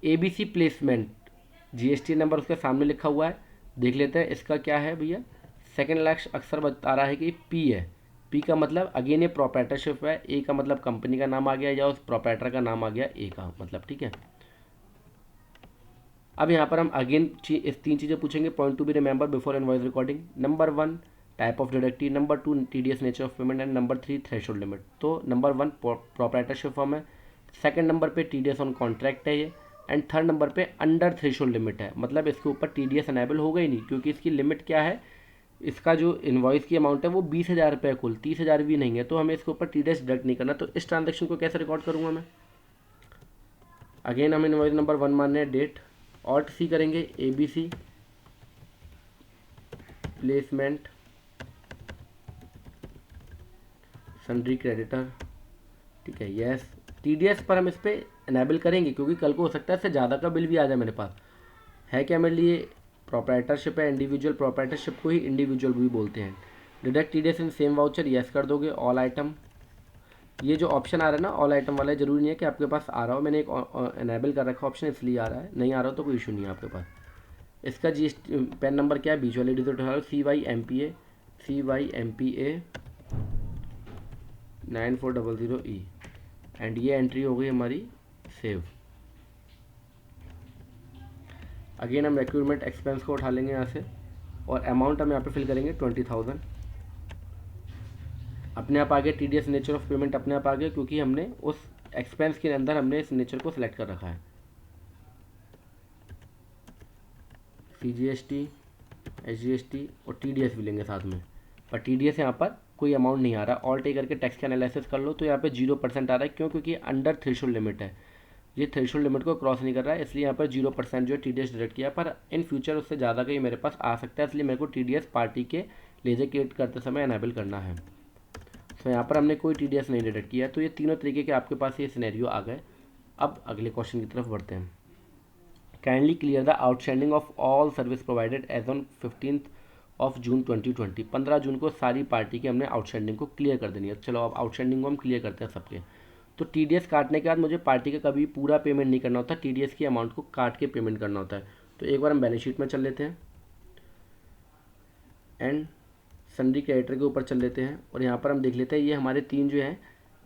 Speaker 1: ABC placement, GST number उसके सामने लिखा हुआ है, देख लेते हैं इसका क्या है भैया। सेकंड लास्ट अक्सर बता रहा है कि P है। P का मतलब अगेन ये प्रोप्राइटरशिप है। A का मतलब कंपनी का नाम आ गया या उस प्रोप्राइटर का नाम आ गया, A का मतलब, ठीक है। अब यहाँ पर हम अगेन इस 3 चीज़ें पूछेंगे, point to be remember before invoice recording. Number 1 type of deductee, number 2 TDS nature of payment and number 3 threshold limit. तो नंबर 1 प्रोप्राइटरशिप फॉर्म है, सेकंड नंबर पे TDS ऑन कॉन्ट्रैक्ट है ये, एंड थर्ड नंबर पे अंडर थ्रेशोल्ड लिमिट है। मतलब इसके ऊपर TDS एनेबल होगा ही नहीं, क्योंकि इसकी लिमिट क्या है? इसका जो इन्वॉइस की अमाउंट है वो 20,000 रुपये कुल, 30,000 भी नहीं है, तो हमें इसके ऊपर TDS डिडक्ट नहीं करना। तो इस ट्रांजेक्शन को कैसे रिकॉर्ड करूँगा मैं? अगेन हम इन्वॉइस नंबर 1 मान रहे हैं, डेट ऑल्ट सी करेंगे ABC प्लेसमेंट सन्ड्री क्रेडिटर, ठीक है, यस। TDS पर हम इस पर इनेबल करेंगे क्योंकि कल को हो सकता है इससे ज़्यादा का बिल भी आ जाए मेरे पास। है क्या मेरे लिए प्रोप्राइटरशिप है, इंडिविजुअल प्रोप्राइटरशिप को ही इंडिविजुअल भी बोलते हैं। Deduct TDS in same voucher, yes कर दोगे। ऑल आइटम, ये जो ऑप्शन आ रहा है ना ऑल आइटम वाला, जरूरी नहीं है कि आपके पास आ रहा हो, मैंने एक इनेबल कर रखा ऑप्शन इसलिए आ रहा है, नहीं आ रहा हो तो कोई इशू नहीं है आपके पास। इसका GST पैन नंबर क्या है, बीच वाले डिजिट उठा लो, CYMPA 9400E, एंड ये एंट्री हो गई हमारी सेव। अगेन हम रिक्रूटमेंट एक्सपेंस को उठा लेंगे यहाँ से, और अमाउंट हम यहाँ पे फिल करेंगे 20,000। अपने आप आ गया TDS नेचर ऑफ पेमेंट, अपने आप आ गया क्योंकि हमने उस एक्सपेंस के अंदर हमने इस नेचर को सिलेक्ट कर रखा है। CGST, SGST और TDS भी लेंगे साथ में, पर TDS यहाँ पर कोई अमाउंट नहीं आ रहा। ऑल टे करके टैक्स का एनालिसिस कर लो तो यहाँ पे 0% आ रहा है, क्यों? क्योंकि अंडर थ्रेशोल्ड लिमिट है, ये थ्रेशोल्ड लिमिट को क्रॉस नहीं कर रहा है, इसलिए यहाँ पर 0% जो है TDS डिडक्ट किया। पर इन फ्यूचर उससे ज़्यादा का ही मेरे पास आ सकता है, इसलिए मेरे को TDS पार्टी के लेजर क्रिएट करते समय इनेबल करना है। तो यहाँ पर हमने कोई TDS नहीं डिडक्ट किया, तो ये तीनों तरीके के आपके पास ये सिनेरियो आ गए। अब अगले क्वेश्चन की तरफ बढ़ते हैं। Kindly clear the outstanding of all service provided as on 15 June 2020। 15 जून को सारी पार्टी की हमने आउटस्टैंडिंग को क्लियर कर देनी है। चलो अब आउटस्टैंडिंग को हम क्लियर करते हैं सबके। तो TDS काटने के बाद मुझे पार्टी का कभी पूरा पेमेंट नहीं करना होता, TDS की अमाउंट को काट के पेमेंट करना होता है। तो एक बार हम बैलेंस शीट में चल लेते हैं एंड सन्ड्री क्रेडिटर के ऊपर चल लेते हैं, और यहाँ पर हम देख लेते हैं ये हमारे तीन जो हैं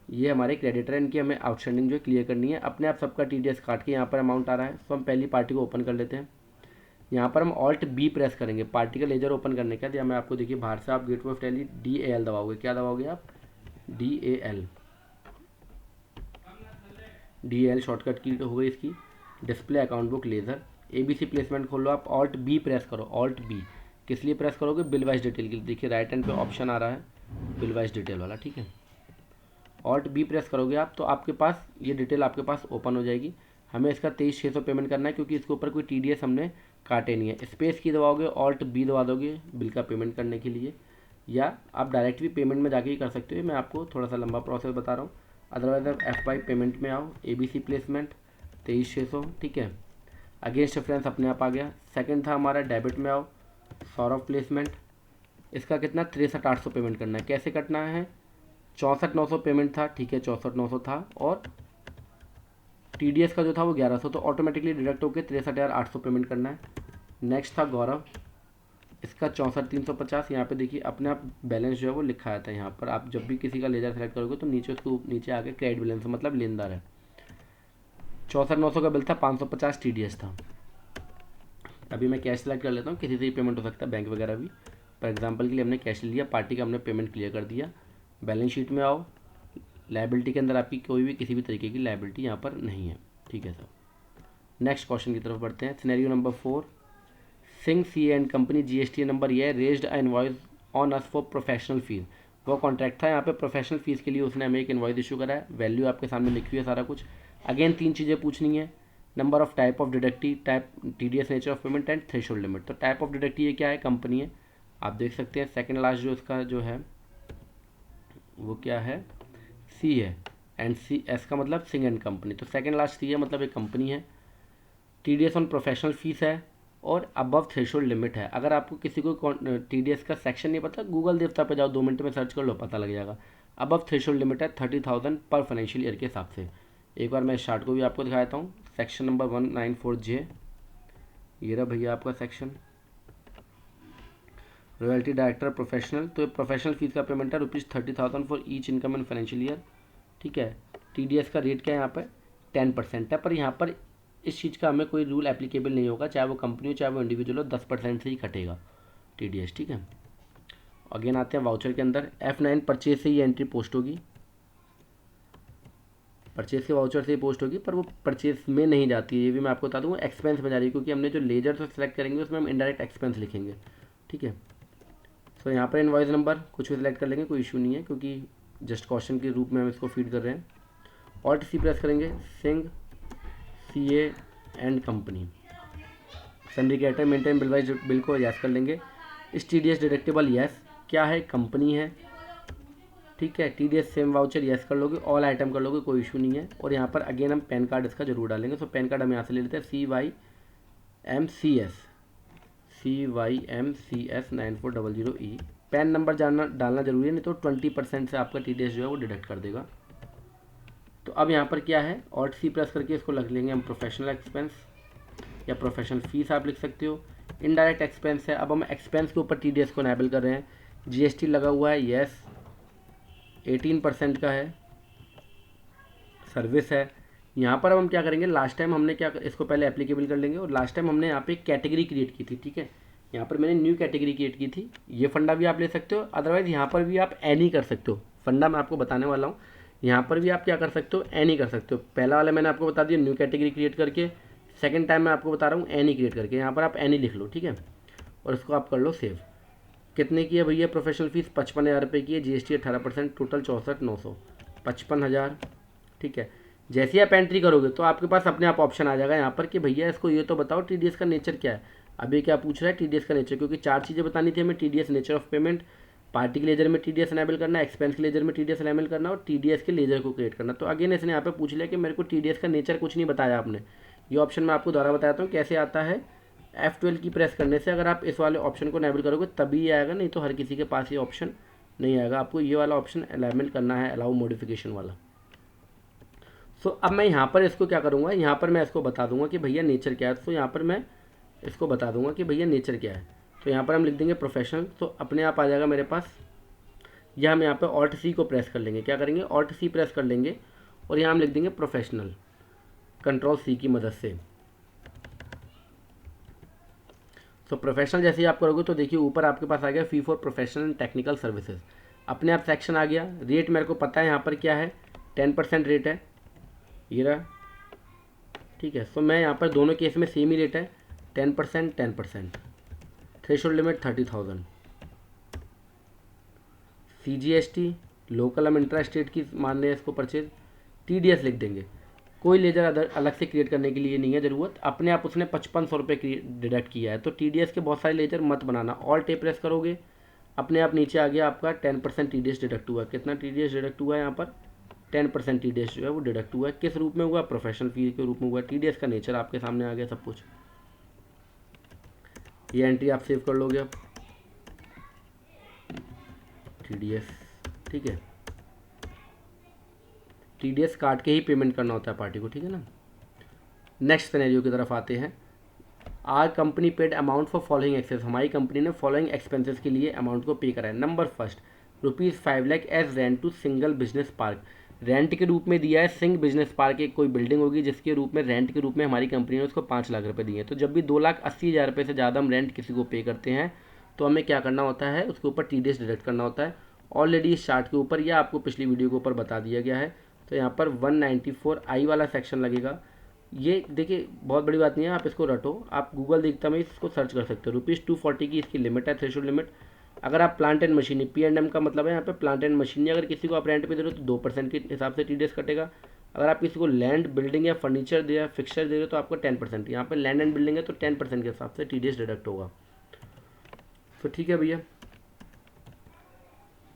Speaker 1: ये हमारे क्रेडिटर हैं, इनकी हमें आउटस्टैंडिंग जो क्लियर करनी है। अपने आप सबका TDS काट के यहाँ पर अमाउंट आ रहा है, तो हम पहली पार्टी को ओपन कर लेते हैं। यहाँ पर हम ऑल्ट B प्रेस करेंगे पार्टी का लेजर ओपन करने का। या मैं आपको देखिए बाहर से आप गेटवे ऑफ टैली DAL दबाओगे, क्या दबाओगे आप? DAL शॉर्टकट की हो गई इसकी। Display account book ledger ABC placement खोल लो आप, ऑल्ट B प्रेस करो, ऑल्ट B किस लिए प्रेस करोगे? बिल वाइज डिटेल के लिए। देखिए राइट हैंड पे ऑप्शन आ रहा है बिल वाइज डिटेल वाला, ठीक है। ऑल्ट B प्रेस करोगे आप तो आपके पास ये डिटेल आपके पास ओपन हो जाएगी। हमें इसका 23,600 पेमेंट करना है क्योंकि इसके ऊपर कोई TDS हमने काटे नहीं है। स्पेस की दबाओगे, ऑल्ट B दबा दोगे बिल का पेमेंट करने के लिए, या आप डायरेक्ट भी पेमेंट में जाके ही कर सकते हो। मैं आपको थोड़ा सा लंबा प्रोसेस बता रहा हूँ। अदरवाइज आप F5 पेमेंट में आओ, ABC प्लेसमेंट 23,600, ठीक है। अगेंस्ट रेफरेंस अपने आप आ गया। सेकंड था हमारा डेबिट में आओ, सौरभ प्लेसमेंट, इसका कितना 63,800 पेमेंट करना है। कैसे कटना है? 64,900 पेमेंट था, ठीक है 64,900 था, और TDS का जो था वो 1100, तो ऑटोमेटिकली डिडक्ट होकर 63,800 पेमेंट करना है। नेक्स्ट था गौरव, इसका 64,350। यहाँ पे देखिए अपने आप बैलेंस जो है वो लिखा आता है। यहाँ पर आप जब भी किसी का लेजर सेलेक्ट करोगे तो नीचे उसको नीचे आके क्रेडिट बैलेंस मतलब लेनदार है। 64,900 का बिल था, 550 TDS था। अभी मैं कैश सेलेक्ट कर लेता हूँ, किसी से ही पेमेंट हो सकता है, बैंक वगैरह भी। फॉर एग्जाम्पल के लिए हमने कैश लिया, पार्टी का हमने पेमेंट क्लियर कर दिया। बैलेंस शीट में आओ, लायबिलिटी के अंदर आपकी कोई भी किसी भी तरीके की लायबिलिटी यहाँ पर नहीं है, ठीक है सर। नेक्स्ट क्वेश्चन की तरफ बढ़ते हैं। Scenario number 4, Singh CA and company GST number ये है, raised a invoice on us for professional fees. वो कॉन्ट्रैक्ट था, यहाँ पे प्रोफेशनल फीस के लिए उसने हमें एक इनवॉइस इशू करा है। वैल्यू आपके सामने लिखी हुई है सारा कुछ। अगेन 3 चीज़ें पूछनी है, number of type of deductee, type TDS nature of payment and threshold limit. तो टाइप ऑफ डिडक्टी ये क्या है? कंपनी है, आप देख सकते हैं। सेकेंड लास्ट जो इसका जो है वो क्या है? C है, एंड CS का मतलब सिंह एंड कंपनी। तो सेकेंड लास्ट C है मतलब एक कंपनी है। TDS ऑन प्रोफेशनल फीस है और अबव थ्रेशोल्ड लिमिट है। अगर आपको किसी को TDS का सेक्शन नहीं पता, गूगल देवता पे जाओ, 2 मिनट में सर्च कर लो, पता लग जाएगा। अबव थ्रेशोल्ड लिमिट है 30,000 पर फाइनेंशियल ईयर के हिसाब से। एक बार मैं इस चार्ट को भी आपको दिखाता हूँ। सेक्शन नंबर 194J, ये रहा भैया आपका सेक्शन, रॉयल्टी डायरेक्टर प्रोफेशनल। तो प्रोफेशनल फीस का पेमेंट है ₹30,000 for each income in financial year, ठीक है। TDS का रेट क्या है यहाँ पर? 10% है, पर यहाँ पर इस चीज़ का हमें कोई रूल एप्लीकेबल नहीं होगा, चाहे वो कंपनी हो चाहे वो इंडिविजुअल हो, 10% से ही कटेगा TDS, ठीक है। अगेन आते हैं वाउचर के अंदर। F9 परचेज से ही एंट्री पोस्ट होगी, परचेज के वाउचर से ही पोस्ट होगी, पर वो परचेज में नहीं जाती है, ये भी मैं आपको बता दूँगा, एक्सपेंस में जा रही है, क्योंकि हमने जो लेजर से सेलेक्ट करेंगे उसमें हम इनडायरेक्ट एक्सपेंस लिखेंगे, ठीक है। तो यहाँ पर इनवॉइस नंबर कुछ भी सिलेक्ट कर लेंगे, कोई इशू नहीं है, क्योंकि जस्ट क्वेश्चन के रूप में हम इसको फीड कर रहे हैं। ऑल्ट C प्रेस करेंगे, Singh CA and company, sundry creditor maintain bill wise bill को यस कर लेंगे। इस TDS डिडक्टेबल यस, क्या है कंपनी है, ठीक है। TDS सेम वाउचर यस कर लोगे, ऑल आइटम कर लोगे, कोई इशू नहीं है। और यहाँ पर अगेन हम पैन कार्ड इसका जरूर डालेंगे। सो पैन कार्ड हम यहाँ से ले लेते हैं CYMCS 9400E। पैन नंबर डालना जरूरी है, नहीं तो 20% से आपका TDS जो है वो डिडक्ट कर देगा। तो अब यहाँ पर क्या है, Alt C प्रेस करके इसको लिख लेंगे हम प्रोफेशनल एक्सपेंस या प्रोफेशनल फीस आप लिख सकते हो। इनडायरेक्ट एक्सपेंस है, अब हम एक्सपेंस के ऊपर TDS को इनेबल कर रहे हैं। GST लगा हुआ है, यस, 18% का है। सर्विस है, यहाँ पर अब हम क्या करेंगे, लास्ट टाइम हमने क्या, इसको पहले एप्लीकेबल कर लेंगे। और लास्ट टाइम हमने यहाँ पे एक कैटेगरी क्रिएट की थी, ठीक है। यहाँ पर मैंने न्यू कैटेगरी क्रिएट की थी। ये फंडा भी आप ले सकते हो, अदरवाइज यहाँ पर भी आप एनी कर सकते हो। फंडा मैं आपको बताने वाला हूँ, यहाँ पर भी आप क्या कर सकते हो, एनी कर सकते हो। पहला वाला मैंने आपको बता दिया न्यू कैटेगरी क्रिएट करके, सेकंड टाइम मैं आपको बता रहा हूँ एनी क्रिएट करके। यहाँ पर आप एनी लिख लो, ठीक है, और इसको आप कर लो सेव। कितने की है भैया प्रोफेशनल फीस, 55,000 रुपये की है। GST 18%, टोटल 64,900, 55,000, ठीक है। जैसे ही आप एंट्री करोगे तो आपके पास अपने आप ऑप्शन आ जाएगा यहाँ पर कि भैया इसको ये तो बताओ TDS का नेचर क्या है। अभी क्या पूछ रहा है, TDS का नेचर, क्योंकि 4 चीज़ें बतानी थी हमें। TDS nature of payment, party के लेजर में TDS इनेबल करना, एक्सपेंस के लेजर में TDS इनेबल करना, और TDS के लेजर को क्रिएट करना। तो अगेन इसने यहाँ पे पूछ लिया कि मेरे को TDS का नेचर कुछ नहीं बताया आपने। ये ऑप्शन मैं आपको दोबारा बताता हूँ कैसे आता है। F12 की प्रेस करने से अगर आप इस वाले ऑप्शन को इनेबल करोगे तभी ये आएगा, नहीं तो हर किसी के पास ये ऑप्शन नहीं आएगा। आपको ये वाला ऑप्शन इनेबल करना है, अलाउ मॉडिफिकेशन वाला। सो अब मैं यहाँ पर इसको क्या करूँगा, यहाँ पर मैं इसको बता दूंगा कि भैया नेचर क्या है। तो यहाँ पर मैं इसको बता दूंगा कि भैया नेचर क्या है। तो यहाँ पर हम लिख देंगे प्रोफेशनल, तो अपने आप आ जाएगा मेरे पास। या हम यहाँ पर Alt C को प्रेस कर लेंगे, क्या करेंगे, Alt C प्रेस कर लेंगे और यहाँ हम लिख देंगे प्रोफेशनल, Ctrl C की मदद से। तो प्रोफेशनल जैसे ही आप करोगे तो देखिए ऊपर आपके पास आ गया fee for professional and technical services. अपने आप सेक्शन आ गया। रेट मेरे को पता है यहाँ पर क्या है, 10% रेट है, ये रहा, ठीक है। सो मैं यहाँ पर दोनों केस में सेम ही रेट है, 10%, 10%। Threshold limit 30,000। CGST लोकल, हम इंट्रा स्टेट की मान रहे हैं इसको परचेज। TDS लिख देंगे, कोई लेजर अलग से क्रिएट करने के लिए नहीं है ज़रूरत, अपने आप उसने 5500 रुपये डिडक्ट किया है। तो TDS के बहुत सारे लेजर मत बनाना। Alt A प्रेस करोगे, अपने आप नीचे आ गया आपका 10% TDS डिडक्ट हुआ। कितना TDS डिडक्ट हुआ है यहाँ पर, 10% TDS जो है वो डिडक्ट हुआ है। किस रूप में हुआ, प्रोफेशनल फी के रूप में हुआ। TDS का नेचर आपके सामने आ गया सब कुछ। ये एंट्री आप सेव कर लोगे अब, TDS, ठीक है। TDS काट के ही पेमेंट करना होता है पार्टी को, ठीक है ना। नेक्स्ट सिनेरियो की तरफ आते हैं। Our company paid amount for following access, हमारी कंपनी ने फॉलोइंग एक्सपेंसेस के लिए अमाउंट को पे करा है। Number first, ₹5 lakh as rent to single business park, rent के रूप में दिया है। सिंग बिजनेस पार्क एक कोई बिल्डिंग होगी जिसके रूप में रेंट के रूप में हमारी कंपनी ने उसको 5 लाख रुपए दिए हैं। तो जब भी 2,80,000 रुपये से ज़्यादा हम रेंट किसी को पे करते हैं तो हमें क्या करना होता है, उसके ऊपर TDS डिडक्ट करना होता है। ऑलरेडी इस चार्ट के ऊपर या आपको पिछली वीडियो के ऊपर बता दिया गया है। तो यहाँ पर 194I वाला सेक्शन लगेगा। ये देखिए बहुत बड़ी बात नहीं है, आप इसको रटो, आप गूगल देखता में इसको सर्च कर सकते हो। ₹240 की इसकी लिमिट है, थ्रेशोल्ड लिमिट। अगर आप प्लांट एंड मशीनरी, P&M का मतलब है यहाँ पे प्लांट एंड मशीनरी, अगर किसी को आप रेंट पे दे रहे हो तो 2% के हिसाब से TDS कटेगा। अगर आप किसी को लैंड, बिल्डिंग या फर्नीचर दे या फिक्सचर दे रहे हो तो आपको 10%। यहाँ पे लैंड एंड बिल्डिंग है तो 10% के हिसाब से TDS डिडक्ट होगा। तो ठीक है भैया,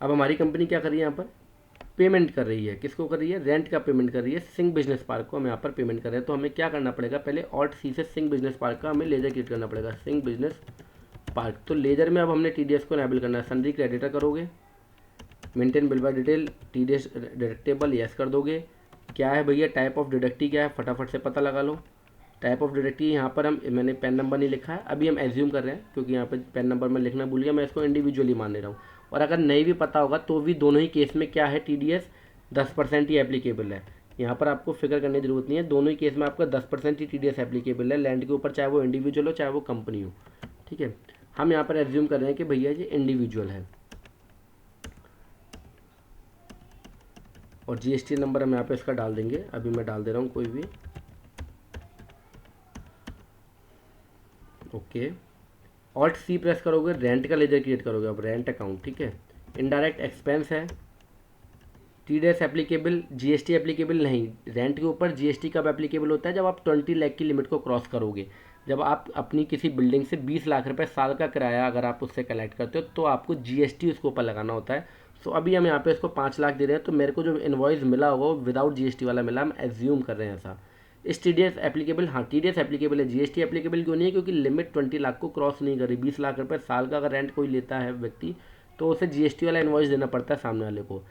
Speaker 1: अब हमारी कंपनी क्या कर रही है, यहाँ पर पेमेंट कर रही है। किसको कर रही है, रेंट का पेमेंट कर रही है। सिंग बिजनेस पार्क को हम यहाँ पर पेमेंट कर रहे हैं। तो हमें क्या करना पड़ेगा, पहले Alt C से सिंग बिजनेस पार्क का हमें लेजर क्रिएट करना पड़ेगा, सिंग बिजनेस पार्क। तो लेजर में अब हमने TDS को इनेबल करना है। सन्ड्री क्रेडिटर करोगे, maintain bill bye detail, TDS deductible yes कर दोगे। क्या है भैया, टाइप ऑफ डिडक्टी क्या है, फटाफट से पता लगा लो। टाइप ऑफ डिडक्टी यहाँ पर मैंने पेन नंबर नहीं लिखा है, अभी हम एज्यूम कर रहे हैं क्योंकि यहाँ पे पेन नंबर मैं लिखना भूल गया, मैं इसको इंडिविजुअली मान ले रहा हूँ। और अगर नहीं भी पता होगा तो भी दोनों ही केस में क्या है, TDS 10% ही एप्लीकेबल है। यहाँ पर आपको फिक्र करने की जरूरत नहीं है, दोनों ही केस में आपका 10% ही TDS एप्लीकेबल है लैंड के ऊपर, चाहे वो इंडिविजुअल हो चाहे वो कंपनी हो, ठीक है। हम यहाँ पर एज्यूम कर रहे हैं कि भैया ये इंडिविजुअल है। और GST नंबर हम यहाँ पे इसका डाल देंगे, अभी मैं डाल दे रहा हूँ कोई भी, ओके। Alt C प्रेस करोगे, रेंट का लेजर क्रिएट करोगे, अब रेंट अकाउंट, ठीक है। इनडायरेक्ट एक्सपेंस है, TDS एप्लीकेबल, GST एप्लीकेबल नहीं। रेंट के ऊपर GST कब एप्लीकेबल होता है, जब आप 20 लाख की लिमिट को क्रॉस करोगे। जब आप अपनी किसी बिल्डिंग से 20 लाख रुपए साल का किराया अगर आप उससे कलेक्ट करते हो तो आपको जीएसटी उसके ऊपर लगाना होता है। सो अभी हम यहाँ पे इसको 5 लाख दे रहे हैं, तो मेरे को जो इन्वॉइस मिला होगा वो विदाउट जीएसटी वाला मिला, हम एज्यूम कर रहे हैं ऐसा। इस टीडीएस एप्लीकेबल, हाँ टीडीएस एप्लीकेबल है, जीएसटी एप्लीकेबल क्यों नहीं है? क्योंकि लिमिट 20 लाख को क्रॉस नहीं करी। 20 लाख रुपए साल का अगर रेंट कोई लेता है व्यक्ति तो उसे जीएसटी वाला इन्वॉइस देना पड़ता है सामने वाले को।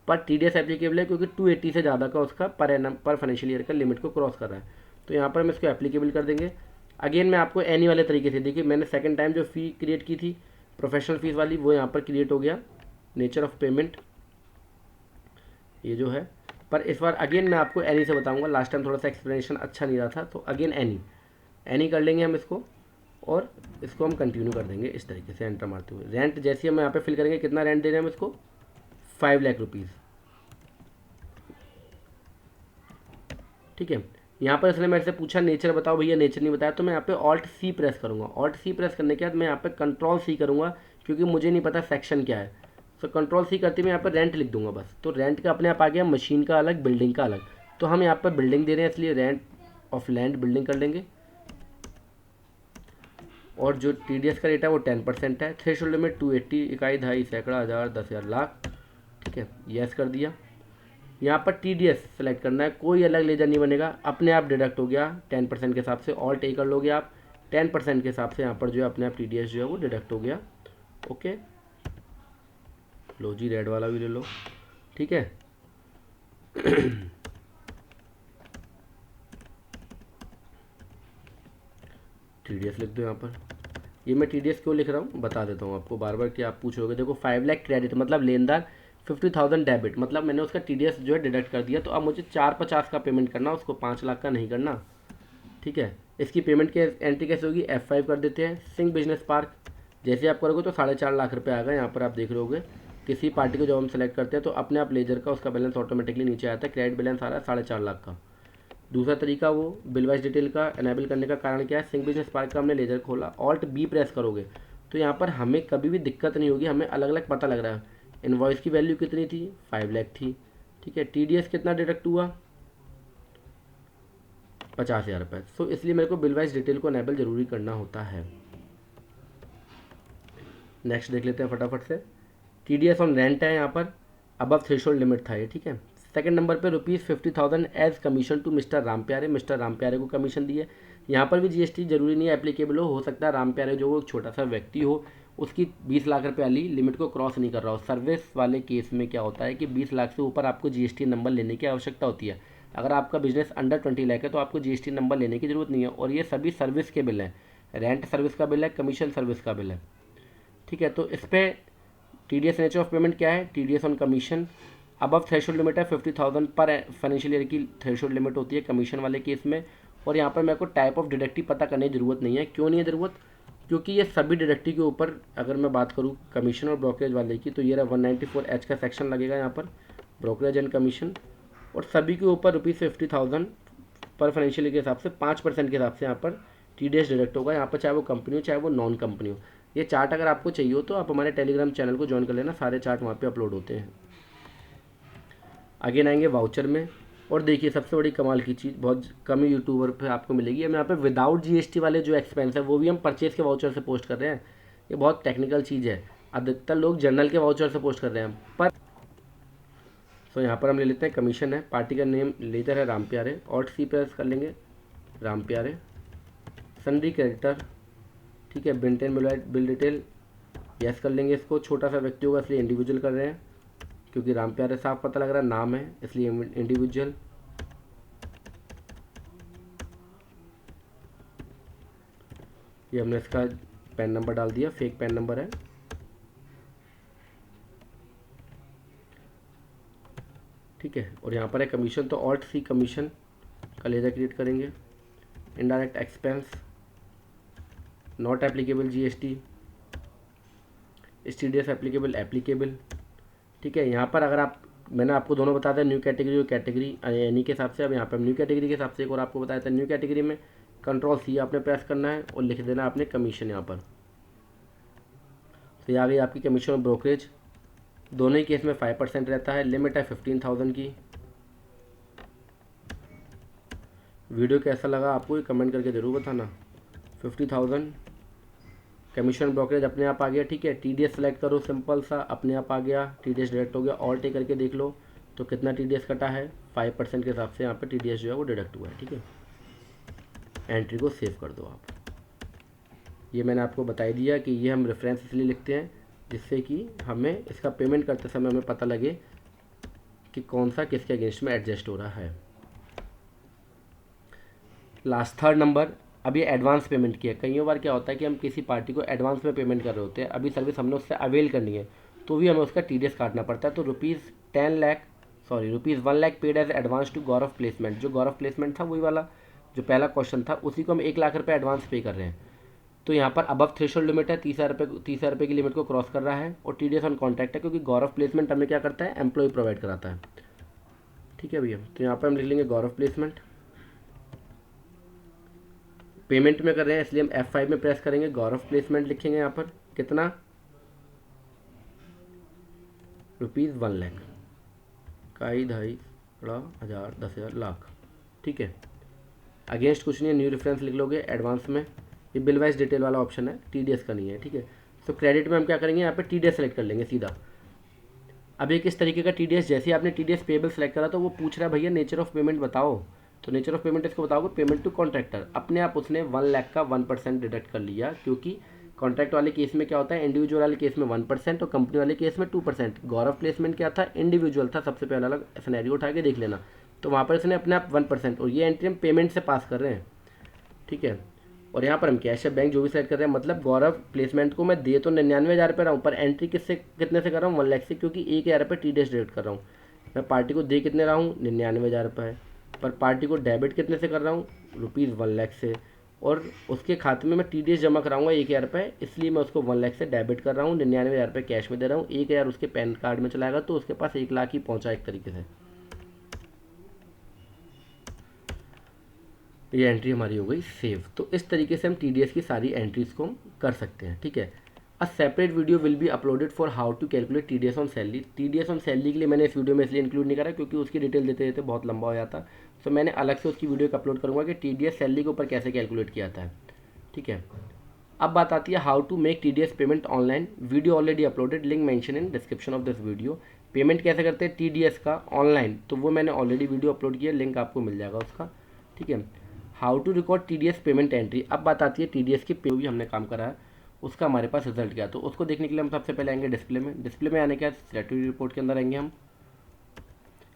Speaker 1: पर टीडीएस एप्लीकेबल है क्योंकि 280 से ज़्यादा का उसका पर एनम पर फाइनेंशियल ईयर का लिमिट को क्रॉस कर रहा है, तो यहाँ पर हम इसको एप्लीकेबल कर देंगे। अगेन मैं आपको एनी वाले तरीके से, देखिए मैंने सेकंड टाइम जो फ़ी क्रिएट की थी प्रोफेशनल फीस वाली, वो यहाँ पर क्रिएट हो गया। नेचर ऑफ पेमेंट ये जो है, पर इस बार अगेन मैं आपको एनी से बताऊंगा। लास्ट टाइम थोड़ा सा एक्सप्लेनेशन अच्छा नहीं रहा था, तो अगेन एनी कर लेंगे हम इसको, और इसको हम कंटिन्यू कर देंगे इस तरीके से एंटर मारते हुए। रेंट जैसे हम यहाँ पे फिल करेंगे, कितना रेंट दे रहे हैं हम इसको, 5 लाख रुपीज़। ठीक है, यहाँ पर इसने मेरे से पूछा नेचर बताओ, भैया नेचर नहीं बताया, तो मैं यहाँ पे ऑल्ट सी प्रेस करूँगा। ऑल्ट सी प्रेस करने के बाद मैं यहाँ पे कंट्रोल सी करूँगा, क्योंकि मुझे नहीं पता सेक्शन क्या है। तो कंट्रोल सी करते मैं यहाँ पर रेंट लिख दूंगा बस, तो रेंट का अपने आप आ गया, मशीन का अलग, बिल्डिंग का अलग। तो हम यहाँ पर बिल्डिंग दे रहे हैं इसलिए रेंट ऑफ लैंड बिल्डिंग कर लेंगे, और जो टीडीएस का रेट है वो 10% है। थ्रेशोल्ड लिमिट 280, इकाई, दहाई, सैकड़ा, हज़ार, 10,000, लाख। ठीक है, यस कर दिया। यहाँ पर टीडीएस सेलेक्ट करना है, कोई अलग लेजर नहीं बनेगा, अपने आप डिडक्ट हो गया 10% के हिसाब से। ऑल्ट ए कर लोगे आप, 10% के हिसाब से यहाँ पर जो है अपने आप टीडीएस जो है वो डिडक्ट हो गया। ओके, लो जी रेड वाला भी ले लो। ठीक है, टीडीएस लिख दो यहाँ पर। ये मैं टीडीएस क्यों लिख रहा हूँ बता देता हूँ आपको, बार बार कि आप पूछ रहे, देखो 5 लाख क्रेडिट मतलब लेनदार, 50,000 डेबिट मतलब मैंने उसका टीडीएस जो है डिडक्ट कर दिया। तो अब मुझे 450 का पेमेंट करना, उसको 5 लाख का नहीं करना। ठीक है, इसकी पेमेंट के एंट्री कैसे होगी, F5 कर देते हैं। सिंह बिजनेस पार्क जैसे आप करोगे तो 4.5 लाख रुपये आ गए। यहाँ पर आप देख रहे होगे किसी पार्टी को जब हम सेलेक्ट करते हैं तो अपने आप लेजर का उसका बैलेंस ऑटोमेटिकली नीचे आता है, क्रेडिट बैलेंस आ रहा है 4.5 लाख का। दूसरा तरीका वो बिल वाइज डिटेल का एनेबल करने का कारण क्या है, सिंह बिजनेस पार्क का हमने लेजर खोला, ऑल्ट बी प्रेस करोगे तो यहाँ पर हमें कभी भी दिक्कत नहीं होगी, हमें अलग अलग पता लग रहा है। इनवॉइस की वैल्यू कितनी थी, 5 लाख थी। ठीक है, टीडीएस कितना डिडक्ट हुआ, 50,000 रुपये। सो इसलिए मेरे को बिल वाइज डिटेल को एनेबल जरूरी करना होता है। नेक्स्ट देख लेते हैं फटाफट से। टीडीएस ऑन रेंट है यहाँ पर, अबव थ्रेशोल्ड लिमिट था ये। ठीक है, सेकंड नंबर पे ₹50,000 as commission to mister Ram Pyare, mister Ram प्यारे को कमीशन दी है। यहाँ पर भी जीएसटी जरूरी नहीं है एप्लीकेबल हो सकता है राम प्यारे जो वो एक छोटा सा व्यक्ति हो, उसकी 20 लाख रुपये वाली लिमिट को क्रॉस नहीं कर रहा हो। सर्विस वाले केस में क्या होता है कि 20 लाख से ऊपर आपको जीएसटी नंबर लेने की आवश्यकता होती है। अगर आपका बिजनेस अंडर 20 लाख है तो आपको जीएसटी नंबर लेने की जरूरत नहीं है, और ये सभी सर्विस के बिल हैं, रेंट सर्विस का बिल है, कमीशन सर्विस का बिल है। ठीक है, तो इस पर टीडीएस नेचर ऑफ पेमेंट क्या है, TDS on commission, above threshold limit है 50,000 पर फाइनेंशियल ईयर की थ्रेशोल्ड लिमिट होती है कमीशन वाले केस में। और यहाँ पर मेरे को टाइप ऑफ डिडक्टिव पता करने की जरूरत नहीं है। क्यों नहीं है ज़रूरत, क्योंकि ये सभी डिडक्टिव के ऊपर अगर मैं बात करूँ कमीशन और ब्रोकरेज वाले की, तो ये रहा 194H का सेक्शन लगेगा यहाँ पर, ब्रोकरेज एंड कमीशन, और सभी के ऊपर ₹50,000 पर फाइनेंशियल ईयर के हिसाब से 5% के हिसाब से यहाँ पर टीडीएस डिडक्ट होगा। यहाँ पर चाहे वो कंपनी हो चाहे वो नॉन कंपनी हो। ये चार्ट अगर आपको चाहिए हो तो आप हमारे टेलीग्राम चैनल को ज्वाइन कर लेना, सारे चार्ट वहाँ पे अपलोड होते हैं। आगे आएंगे वाउचर में, और देखिए सबसे बड़ी कमाल की चीज़ बहुत कम ही यूट्यूबर पे आपको मिलेगी, हम यहाँ पे विदाउट जीएसटी वाले जो एक्सपेंस है वो भी हम परचेज के वाउचर से पोस्ट कर रहे हैं। ये बहुत टेक्निकल चीज़ है, अधिकतर लोग जनरल के वाउचर से पोस्ट कर रहे हैं। पर तो यहाँ पर हम ले लेते हैं कमीशन है, पार्टी का नेम लेजर है राम प्यारे, ऑल्ट सी प्रेस कर लेंगे राम प्यारे, सन्ड्री क्रेडिटर। ठीक है, बिंटेन बिल डिटेल यस कर लेंगे। इसको छोटा सा व्यक्ति होगा इसलिए इंडिविजुअल कर रहे हैं, क्योंकि राम प्यारे साफ पता लग रहा है नाम है इसलिए इंडिविजुअल। ये हमने इसका पैन नंबर डाल दिया, फेक पैन नंबर है। ठीक है, और यहाँ पर है कमीशन, तो ऑल्ट सी कमीशन का लेजर क्रिएट करेंगे। Indirect expense not applicable GST, TDS applicable. ठीक है, यहाँ पर अगर आप, मैंने आपको दोनों बताया था न्यू कैटेगरी और कैटेगरी एनी के हिसाब से। अब यहाँ पर न्यू कैटेगरी के हिसाब से एक और आपको बताया था, न्यू कैटेगरी में कंट्रोल सी आपने प्रेस करना है और लिख देना आपने कमीशन यहाँ पर। तो ये आ गई आपकी कमीशन और ब्रोकरेज, दोनों ही केस में 5% रहता है, लिमिट है 15,000 की। वीडियो कैसा लगा आपको ये कमेंट करके ज़रूर बताना। 50,000 कमीशन ब्रोकरेज अपने आप आ गया, ठीक है। TDS सेलेक्ट करो, सिंपल सा अपने आप आ गया, TDS डिडक्ट हो गया। ऑल टेक करके देख लो तो कितना TDS कटा है, 5% के हिसाब से यहाँ पे TDS जो है वो डिडक्ट हुआ है, ठीक है। एंट्री को सेव कर दो आप। ये मैंने आपको बता ही दिया कि ये हम रेफरेंस इसलिए लिखते हैं जिससे कि हमें इसका पेमेंट करते समय हमें पता लगे कि कौन सा किसके अगेंस्ट में एडजस्ट हो रहा है। लास्ट थर्ड नंबर, अब ये एडवांस पेमेंट किया। कई बार क्या होता है कि हम किसी पार्टी को एडवांस में पेमेंट कर रहे होते हैं, अभी सर्विस हमने उससे अवेल करनी है, तो भी हमें उसका TDS काटना पड़ता है। तो rupees 1 lakh paid as advance to Gaurav placement. जो गौरव प्लेसमेंट था वही वाला जो पहला क्वेश्चन था, उसी को हम 1 लाख रुपये एडवांस पे कर रहे हैं। तो यहाँ पर अबव थ्रेशोल्ड लिमिट है, 30,000 रुपये की लिमिट को क्रॉस कर रहा है, और TDS ऑन कॉन्ट्रैक्ट है, क्योंकि गौरव प्लेसमेंट हमें क्या करता है, एम्प्लॉय प्रोवाइड कराता है, ठीक है भैया। तो यहाँ पर हम लिख लेंगे गौरव प्लेसमेंट। पेमेंट में कर रहे हैं इसलिए हम F5 में प्रेस करेंगे, गौरव प्लेसमेंट लिखेंगे यहाँ पर। कितना, रुपीज़ 1 लाख, काई ढाई बड़ा हज़ार 10,000 लाख, ठीक है। अगेंस्ट कुछ नहीं है, न्यू रेफरेंस लिख लोगे एडवांस में। ये बिल वाइज डिटेल वाला ऑप्शन है, TDS का नहीं है, ठीक है। तो क्रेडिट में हम क्या करेंगे, यहाँ पे TDS सेलेक्ट कर लेंगे सीधा। अब ये किस तरीके का TDS, जैसे ही आपने TDS पेबल सेलेक्ट करा तो वो पूछ रहा है भैया नेचर ऑफ पेमेंट बताओ। तो नेचर ऑफ पेमेंट इसको बताओगे पेमेंट टू कॉन्ट्रैक्टर। अपने आप उसने 1 लाख का 1% डिडक्ट कर लिया, क्योंकि कॉन्ट्रैक्ट वाले केस में क्या होता है, इंडिविजुअल वाले केस में 1% और कंपनी वाले केस में 2%। गौरव प्लेसमेंट क्या था, इंडिविजुअल था, सबसे पहला अलग सिनेरियो उठा के देख लेना। तो वहाँ पर इसने अपने आप 1%, और ये एंट्री हम पेमेंट से पास कर रहे हैं, ठीक है। और यहाँ पर हम कैश या बैंक जो भी सेलेक्ट कर रहे हैं, मतलब गौरव प्लेसमेंट को मैं दे तो 99,000 रुपये रहा हूँ, पर एंट्री कितने से कर रहा हूँ, 1 लाख से, क्योंकि 1,000 रुपये TDS डिडक्ट कर रहा हूँ। मैं पार्टी को दे कितने रहा हूँ, 99,000 रुपये, पर पार्टी को डेबिट कितने से कर रहा हूँ, रुपीज़ 1 लाख से, और उसके खाते में मैं TDS जमा कराऊंगा 1,000 रुपये, इसलिए मैं उसको 1 लाख से डेबिट कर रहा हूँ, 99,000 रुपये कैश में दे रहा हूँ, 1,000 उसके पैन कार्ड में चलाएगा, तो उसके पास 1 लाख ही पहुँचा एक तरीके से। ये एंट्री हमारी हो गई सेव। तो इस तरीके से हम TDS की सारी एंट्रीज को कर सकते हैं, ठीक है। A separate video will be uploaded for how to calculate TDS on salary. TDS on salary के लिए मैंने इस वीडियो में इसलिए इंक्लूड नहीं करा क्योंकि उसकी डिटेल देते देते बहुत लंबा हो जाता, तो मैंने अलग से उसकी वीडियो अपलोड करूँगा कि TDS सैलरी के ऊपर कैसे कैलकुलेट किया जाता है, ठीक है। अब बात आती है how to make TDS payment online. Video already uploaded, link mention in description of this video. Payment कैसे करते हैं TDS का ऑनलाइन, तो वो मैंने ऑलरेडी वीडियो अपलोड किया, लिंक आपको मिल जाएगा उसका, ठीक है। How to record TDS payment entry. अब बात आती है TDS की पे भी हमने काम करा है, उसका हमारे पास रिजल्ट क्या, तो उसको देखने के लिए हम सबसे पहले आएंगे डिस्प्ले में। डिस्प्ले में आने के बाद स्टैट्यूटरी रिपोर्ट के अंदर आएंगे हम।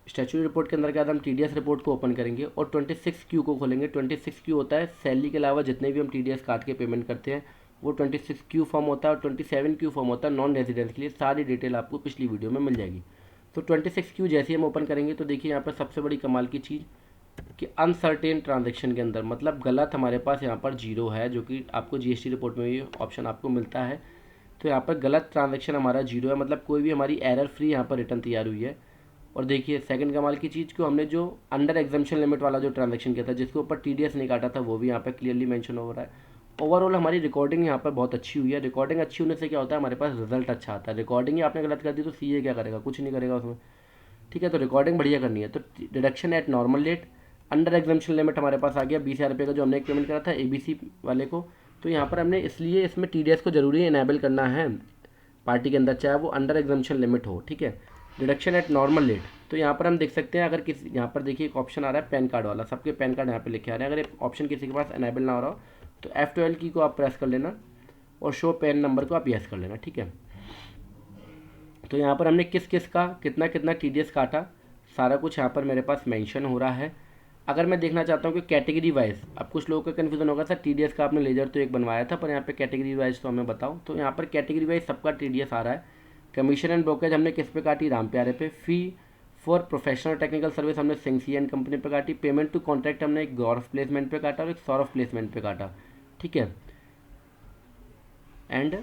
Speaker 1: स्टैट्यूटरी रिपोर्ट के अंदर के बाद हम TDS रिपोर्ट को ओपन करेंगे और 26Q को खोलेंगे। 26Q होता है सैलरी के अलावा जितने भी हम TDS काट के पेमेंट करते हैं वो 26Q फॉर्म होता है, और 27Q फॉर्म होता है नॉन रेजिडेंट के लिए। सारी डिटेल आपको पिछली वीडियो में मिल जाएगी। तो 26Q जैसे ही हम ओपन करेंगे तो देखिए यहाँ पर सबसे बड़ी कमाल की चीज़ कि अनसर्टेन ट्रांजैक्शन के अंदर, मतलब गलत हमारे पास यहाँ पर 0 है, जो कि आपको GST रिपोर्ट में भी ऑप्शन आपको मिलता है। तो यहाँ पर गलत ट्रांजैक्शन हमारा 0 है, मतलब कोई भी हमारी एरर फ्री यहाँ पर रिटर्न तैयार हुई है। और देखिए सेकंड कमाल की चीज़ को हमने जो अंडर एग्जाम्पशन लिमिट वाला जो ट्रांजैक्शन किया था जिसके ऊपर TDS नहीं काटा था वो भी यहाँ पर क्लियरली मेंशन हो रहा है। ओवरऑल हमारी रिकॉर्डिंग यहाँ पर बहुत अच्छी हुई है। रिकॉर्डिंग अच्छी होने से क्या होता है, हमारे पास रिजल्ट अच्छा आता है। रिकॉर्डिंग ही आपने गलत कर दी तो CA क्या करेगा, कुछ नहीं करेगा उसमें, ठीक है। तो रिकॉर्डिंग बढ़िया करनी है। तो deduction at normal rate, under exemption limit हमारे पास आ गया 20,000 रुपये का जो हमने एक पेमेंट करा था ABC वाले को। तो यहाँ पर हमने इसलिए इसमें TDS को जरूरी इनेबल करना है पार्टी के अंदर, चाहे वो अंडर एग्जाम्पशन लिमिट हो, ठीक है। डिडक्शन एट नॉर्मल रेट, तो यहाँ पर हम देख सकते हैं अगर किसी, यहाँ पर देखिए एक ऑप्शन आ रहा है पैन कार्ड वाला, सबके पैन कार्ड यहाँ पे लिखे आ रहे हैं। अगर ये ऑप्शन किसी के पास इनेबल ना हो रहा हो तो F12 की को आप प्रेस कर लेना और शो पैन नंबर को आप यस कर लेना, ठीक है। तो यहाँ पर हमने किस किस का कितना कितना TDS काटा, सारा कुछ यहाँ पर मेरे पास मेंशन हो रहा है। अगर मैं देखना चाहता हूँ कि कैटेगरी वाइज, अब कुछ लोगों का कन्फ्यूजन होगा सर TDS का आपने लेजर तो एक बनवाया था, पर यहाँ पे कैटेगरी वाइज तो हमें बताओ। तो यहाँ पर कैटेगरी वाइज सबका TDS आ रहा है। कमीशन एंड ब्रोकरेज हमने किस पे काटी, राम प्यारे पे। Fee for professional technical service हमने सिंह एंड कंपनी पे काटी। पेमेंट टू कॉन्ट्रैक्ट हमने एक गौरव प्लेसमेंट पे काटा और एक सौरभ प्लेसमेंट पे काटा, ठीक है। एंड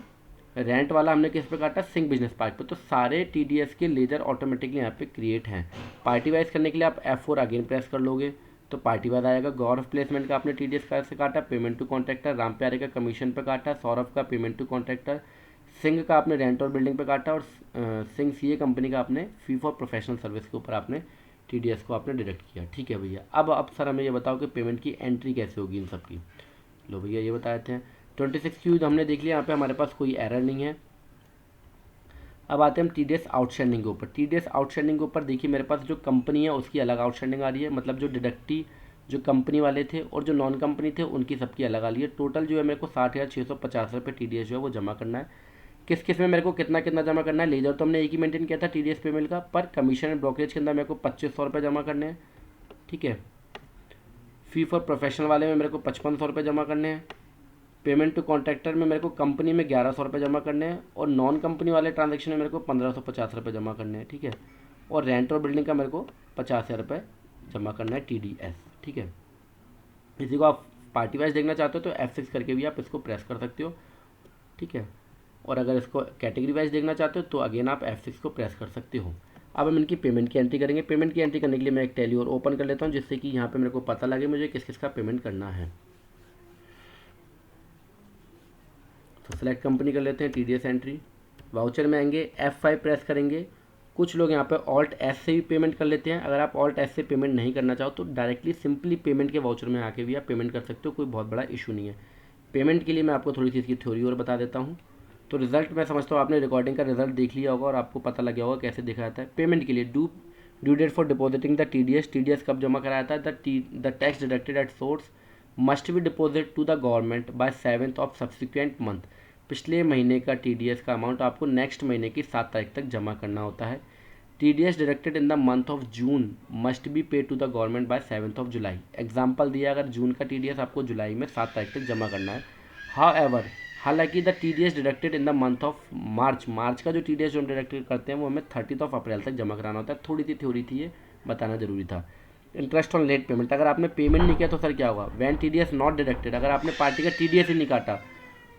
Speaker 1: रेंट वाला हमने किस पे काटा, सिंह बिजनेस पार्क पे। तो सारे TDS के लेजर ऑटोमेटिकली यहाँ पे क्रिएट हैं। पार्टी वाइज करने के लिए आप F4 अगेन प्रेस कर लोगे तो पार्टी वाइज आएगा। गौरव प्लेसमेंट का आपने TDS का से काटा, पेमेंट टू कॉन्ट्रैक्टर, राम प्यारे का कमीशन पे काटा, सौरभ का पेमेंट टू कॉन्ट्रैक्टर, सिंह का आपने रेंट और बिल्डिंग पे काटा, और सिंह CA कंपनी का आपने फी फॉर प्रोफेशनल सर्विस के ऊपर आपने TDS को आपने डिडक्ट किया, ठीक है भैया। अब सर हमें ये बताओ कि पेमेंट की एंट्री कैसे होगी इन सब की। लो भैया ये बता देते हैं। 26Q तो हमने देख लिया, यहाँ पे हमारे पास कोई एरर नहीं है। अब आते हैं हम TDS आउटस्टैंडिंग के ऊपर। TDS आउटस्टैंडिंग के ऊपर देखिए मेरे पास जो कंपनी है उसकी अलग आउटस्टैंडिंग आ रही है, मतलब जो डिडक्टी जो कंपनी वाले थे और जो नॉन कंपनी थे उनकी सबकी अलग आ रही है। टोटल जो है मेरे को 60,650 रुपये TDS जो है वो जमा करना है। किस किस में मेरे को कितना कितना जमा करना है, लेजर तो हमने एक ही मेंटेन किया था TDS पेमेंट का, पर कमीशन एंड ब्रोकरेज के अंदर मेरे को 2,500 रुपये जमा करने हैं। ठीक है, फी फॉर प्रोफेशनल वाले में मेरे को 5,500 रुपये जमा करने हैं। पेमेंट टू कॉन्ट्रैक्टर में मेरे को कंपनी में 1,100 रुपये जमा करने हैं और नॉन कंपनी वाले ट्रांजेक्शन में मेरे को 1,550 रुपये जमा करने हैं। ठीक है, और रेंट और बिल्डिंग का मेरे को 50,000 रुपये जमा करना है TDS। ठीक है, इसी को आप पार्टी वाइज देखना चाहते हो तो F6 करके भी आप इसको प्रेस कर सकते हो। ठीक है, और अगर इसको कैटेगरी वाइज देखना चाहते हो तो अगेन आप F6 को प्रेस कर सकते हो। अब हम इनकी पेमेंट की एंट्री करेंगे। पेमेंट की एंट्री करने के लिए मैं एक टैली और ओपन कर लेता हूँ, जिससे कि यहाँ पे मेरे को पता लगे मुझे किस किस का पेमेंट करना है। तो सेलेक्ट कंपनी कर लेते हैं, TDS एंट्री। वाउचर में आएंगे, F5 प्रेस करेंगे। कुछ लोग यहाँ पे Alt S से भी पेमेंट कर लेते हैं। अगर आप Alt S से पेमेंट नहीं करना चाहो तो डायरेक्टली सिंपली पेमेंट के वाउचर में आके भी आप पेमेंट कर सकते हो, कोई बहुत बड़ा इशू नहीं है। पेमेंट के लिए मैं आपको थोड़ी सी इसकी थ्योरी और बता देता हूँ। तो रिजल्ट मैं समझता हूँ आपने रिकॉर्डिंग का रिजल्ट देख लिया होगा और आपको पता लग गया होगा कैसे देखा जाता है। पेमेंट के लिए due date for depositing the TDS कब जमा कराया था, the tax deducted at source must be deposit to the government by 7th of subsequent month. पिछले महीने का TDS का अमाउंट आपको नेक्स्ट महीने की 7 तारीख तक जमा करना होता है। TDS deducted in the month of June must be pay to the government by 7th of July. Example दिया, अगर जून का TDS आपको जुलाई में 7 तारीख तक जमा करना है। हाउएवर, हालांकि the TDS deducted in the month of March का जो TDS जो हम डिडक्टेड करते हैं वो हमें 30th ऑफ अप्रैल तक जमा कराना होता है। थोड़ी सी थ्योरी थी, ये बताना जरूरी था। इंटरेस्ट ऑन लेट पेमेंट, अगर आपने पेमेंट नहीं किया तो सर क्या होगा, वैन TDS नॉट डिडक्टेड, अगर आपने पार्टी का TDS ही नहीं काटा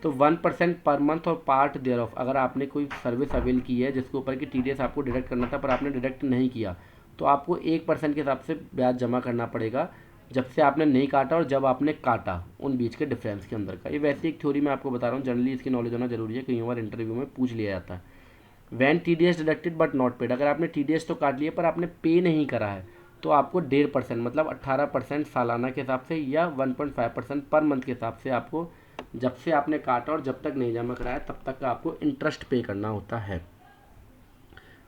Speaker 1: तो 1% पर मंथ और पार्ट देयर ऑफ, अगर आपने कोई सर्विस अवेल की है जिसके ऊपर कि TDS आपको डिडक्ट करना था पर आपने डिडक्ट नहीं किया तो आपको 1% के हिसाब से ब्याज जमा करना पड़ेगा, जब से आपने नहीं काटा और जब आपने काटा उन बीच के डिफरेंस के अंदर का। ये वैसे एक थ्योरी मैं आपको बता रहा हूँ, जनरली इसकी नॉलेज होना जरूरी है, कई बार इंटरव्यू में पूछ लिया जाता है। When TDS deducted but not paid, अगर आपने TDS तो काट लिया पर आपने पे नहीं करा है तो आपको 1.5% मतलब 18% सालाना के हिसाब से या 1.5% पर मंथ के हिसाब से आपको जब से आपने काटा और जब तक नहीं जमा कराया तब तक का आपको इंटरेस्ट पे करना होता है।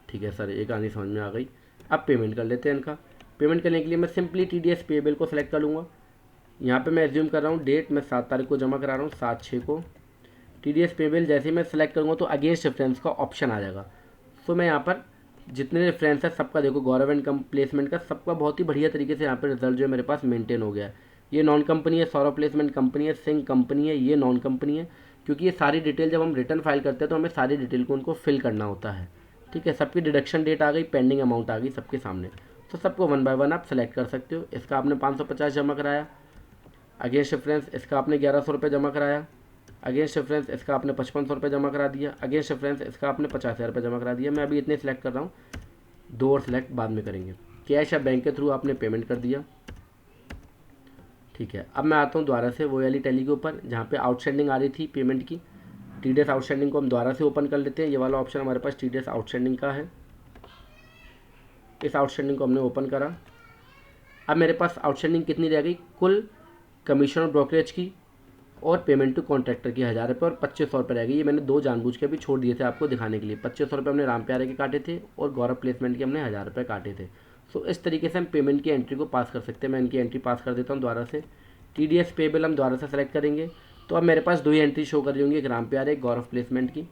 Speaker 1: ठीक है सर, एक कहानी समझ में आ गई। अब पेमेंट कर लेते हैं इनका। पेमेंट करने के लिए मैं सिंपली TDS पेबल को सिलेक्ट कर लूँगा। यहाँ पे मैं एज्यूम कर रहा हूँ डेट मैं 7 तारीख को जमा करा रहा हूँ, 7/6 को। TDS पेबल जैसे ही मैं सेलेक्ट करूँगा तो अगेंस्ट रेफरेंस का ऑप्शन आ जाएगा। सो मैं यहाँ पर जितने रेफरेंस है सबका देखो, गवर्नमेंट कम प्लेसमेंट का सबका बहुत ही बढ़िया तरीके से यहाँ पर रिजल्ट जो है मेरे पास मेंटेन हो गया है। ये नॉन कंपनी है, सौरभ प्लेसमेंट कंपनी है, सिंह कंपनी है, ये नॉन कंपनी है, क्योंकि ये सारी डिटेल जब हम रिटर्न फाइल करते हैं तो हमें सारी डिटेल को उनको फिल करना होता है। ठीक है, सबकी डिडक्शन डेट आ गई, पेंडिंग अमाउंट आ गई सबके सामने, तो सबको 1 बाय 1 आप सेलेक्ट कर सकते हो। इसका आपने 550 जमा कराया, अगेंस्ट रेफरेंस इसका आपने 1,100 रुपये जमा कराया, अगेंस्ट रेफरेंस इसका आपने 5,500 रुपये जमा करा दिया, अगेंस्ट रेफरेंस इसका आपने 50,000 रुपये जमा करा दिया। मैं अभी इतने सेलेक्ट कर रहा हूँ, 2 और सेलेक्ट बाद में करेंगे। कैश या बैंक के थ्रू आपने पेमेंट कर दिया। ठीक है, अब मैं आता हूँ दोबारा से वो वाली टैली के ऊपर जहाँ पे आउटस्टैंडिंग आ रही थी पेमेंट की। TDS आउटस्टैंडिंग को हम दोबारा से ओपन कर लेते हैं। ये वाला ऑप्शन हमारे पास TDS आउटस्टैंडिंग का है। इस आउटस्टैंडिंग को हमने ओपन करा। अब मेरे पास आउटस्टैंडिंग कितनी रह गई, कुल कमीशन और ब्रोकरेज की और पेमेंट टू कॉन्ट्रैक्टर की 1,000 रुपये और 2,500 रुपये रह गई। ये मैंने 2 जानबूझ के भी छोड़ दिए थे आपको दिखाने के लिए। 2,500 रुपये हमने राम प्यारे के काटे थे और गौरव प्लेसमेंट के हमने 1,000 रुपये काटे थे। सो इस तरीके से हम पेमेंट की एंट्री को पास कर सकते हैं। मैं इनकी एंट्री पास कर देता हूँ दोबारा से। TDS पेबल हम दोबारा से सेलेक्ट करेंगे तो अब मेरे पास 2 ही एंट्री शो कर रही होंगी, एक राम प्यारे एक गौरव प्लेसमेंट की।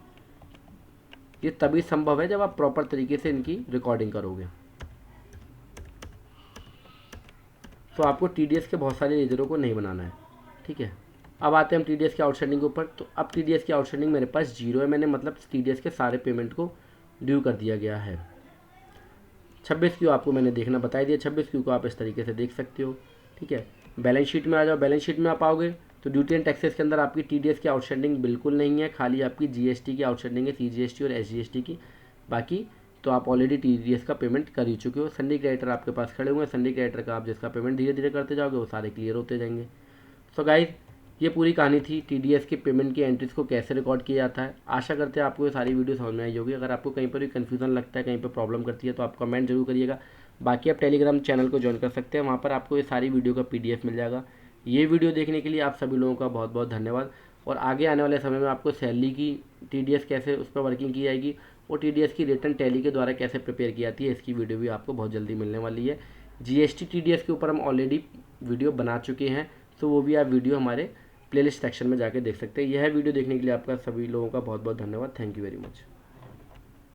Speaker 1: ये तभी संभव है जब आप प्रॉपर तरीके से इनकी रिकॉर्डिंग करोगे। तो आपको TDS के बहुत सारे लेजरों को नहीं बनाना है। ठीक है, अब आते हैं हम TDS के आउटस्टैंडिंग के ऊपर। तो अब TDS की आउटस्टैंडिंग मेरे पास 0 है, मैंने मतलब TDS के सारे पेमेंट को ड्यू कर दिया गया है। 26Q आपको मैंने देखना बता दिया, 26Q को आप इस तरीके से देख सकते हो। ठीक है, बैलेंस शीट में आ जाओ। बैलेंस शीट में आप आओगे तो ड्यूटी एंड टैक्सेस के अंदर आपकी TDS की आउटस्टैंडिंग बिल्कुल नहीं है, खाली आपकी GST की आउटस्टैंडिंग है, CGST और SGST की। बाकी तो आप ऑलरेडी TDS का पेमेंट कर ही चुके हो। संडे क्रेडिटर आपके पास खड़े हुए हैं, संडे क्रेडिटर का आप जिसका पेमेंट धीरे धीरे करते जाओगे वो सारे क्लियर होते जाएंगे। सो गाइस, ये पूरी कहानी थी TDS के पेमेंट की एंट्रीज़ को कैसे रिकॉर्ड किया जाता है। आशा करते हैं आपको ये सारी वीडियो समझ में आई होगी। अगर आपको कहीं पर भी कन्फ्यूजन लगता है, कहीं पर प्रॉब्लम करती है तो आप कमेंट जरूर करिएगा। बाकी आप टेलीग्राम चैनल को ज्वाइन कर सकते हैं, वहाँ पर आपको ये सारी वीडियो का PDF मिल जाएगा। ये वीडियो देखने के लिए आप सभी लोगों का बहुत बहुत धन्यवाद। और आगे आने वाले समय में आपको सैलरी की TDS कैसे उस पर वर्किंग की जाएगी और TDS की रिटर्न टैली के द्वारा कैसे प्रिपेयर की जाती है, इसकी वीडियो भी आपको बहुत जल्दी मिलने वाली है। GST TDS के ऊपर हम ऑलरेडी वीडियो बना चुके हैं, तो वो भी आप वीडियो हमारे प्लेलिस्ट सेक्शन में जाके देख सकते हैं। यह वीडियो देखने के लिए आपका सभी लोगों का बहुत बहुत धन्यवाद। Thank you very much.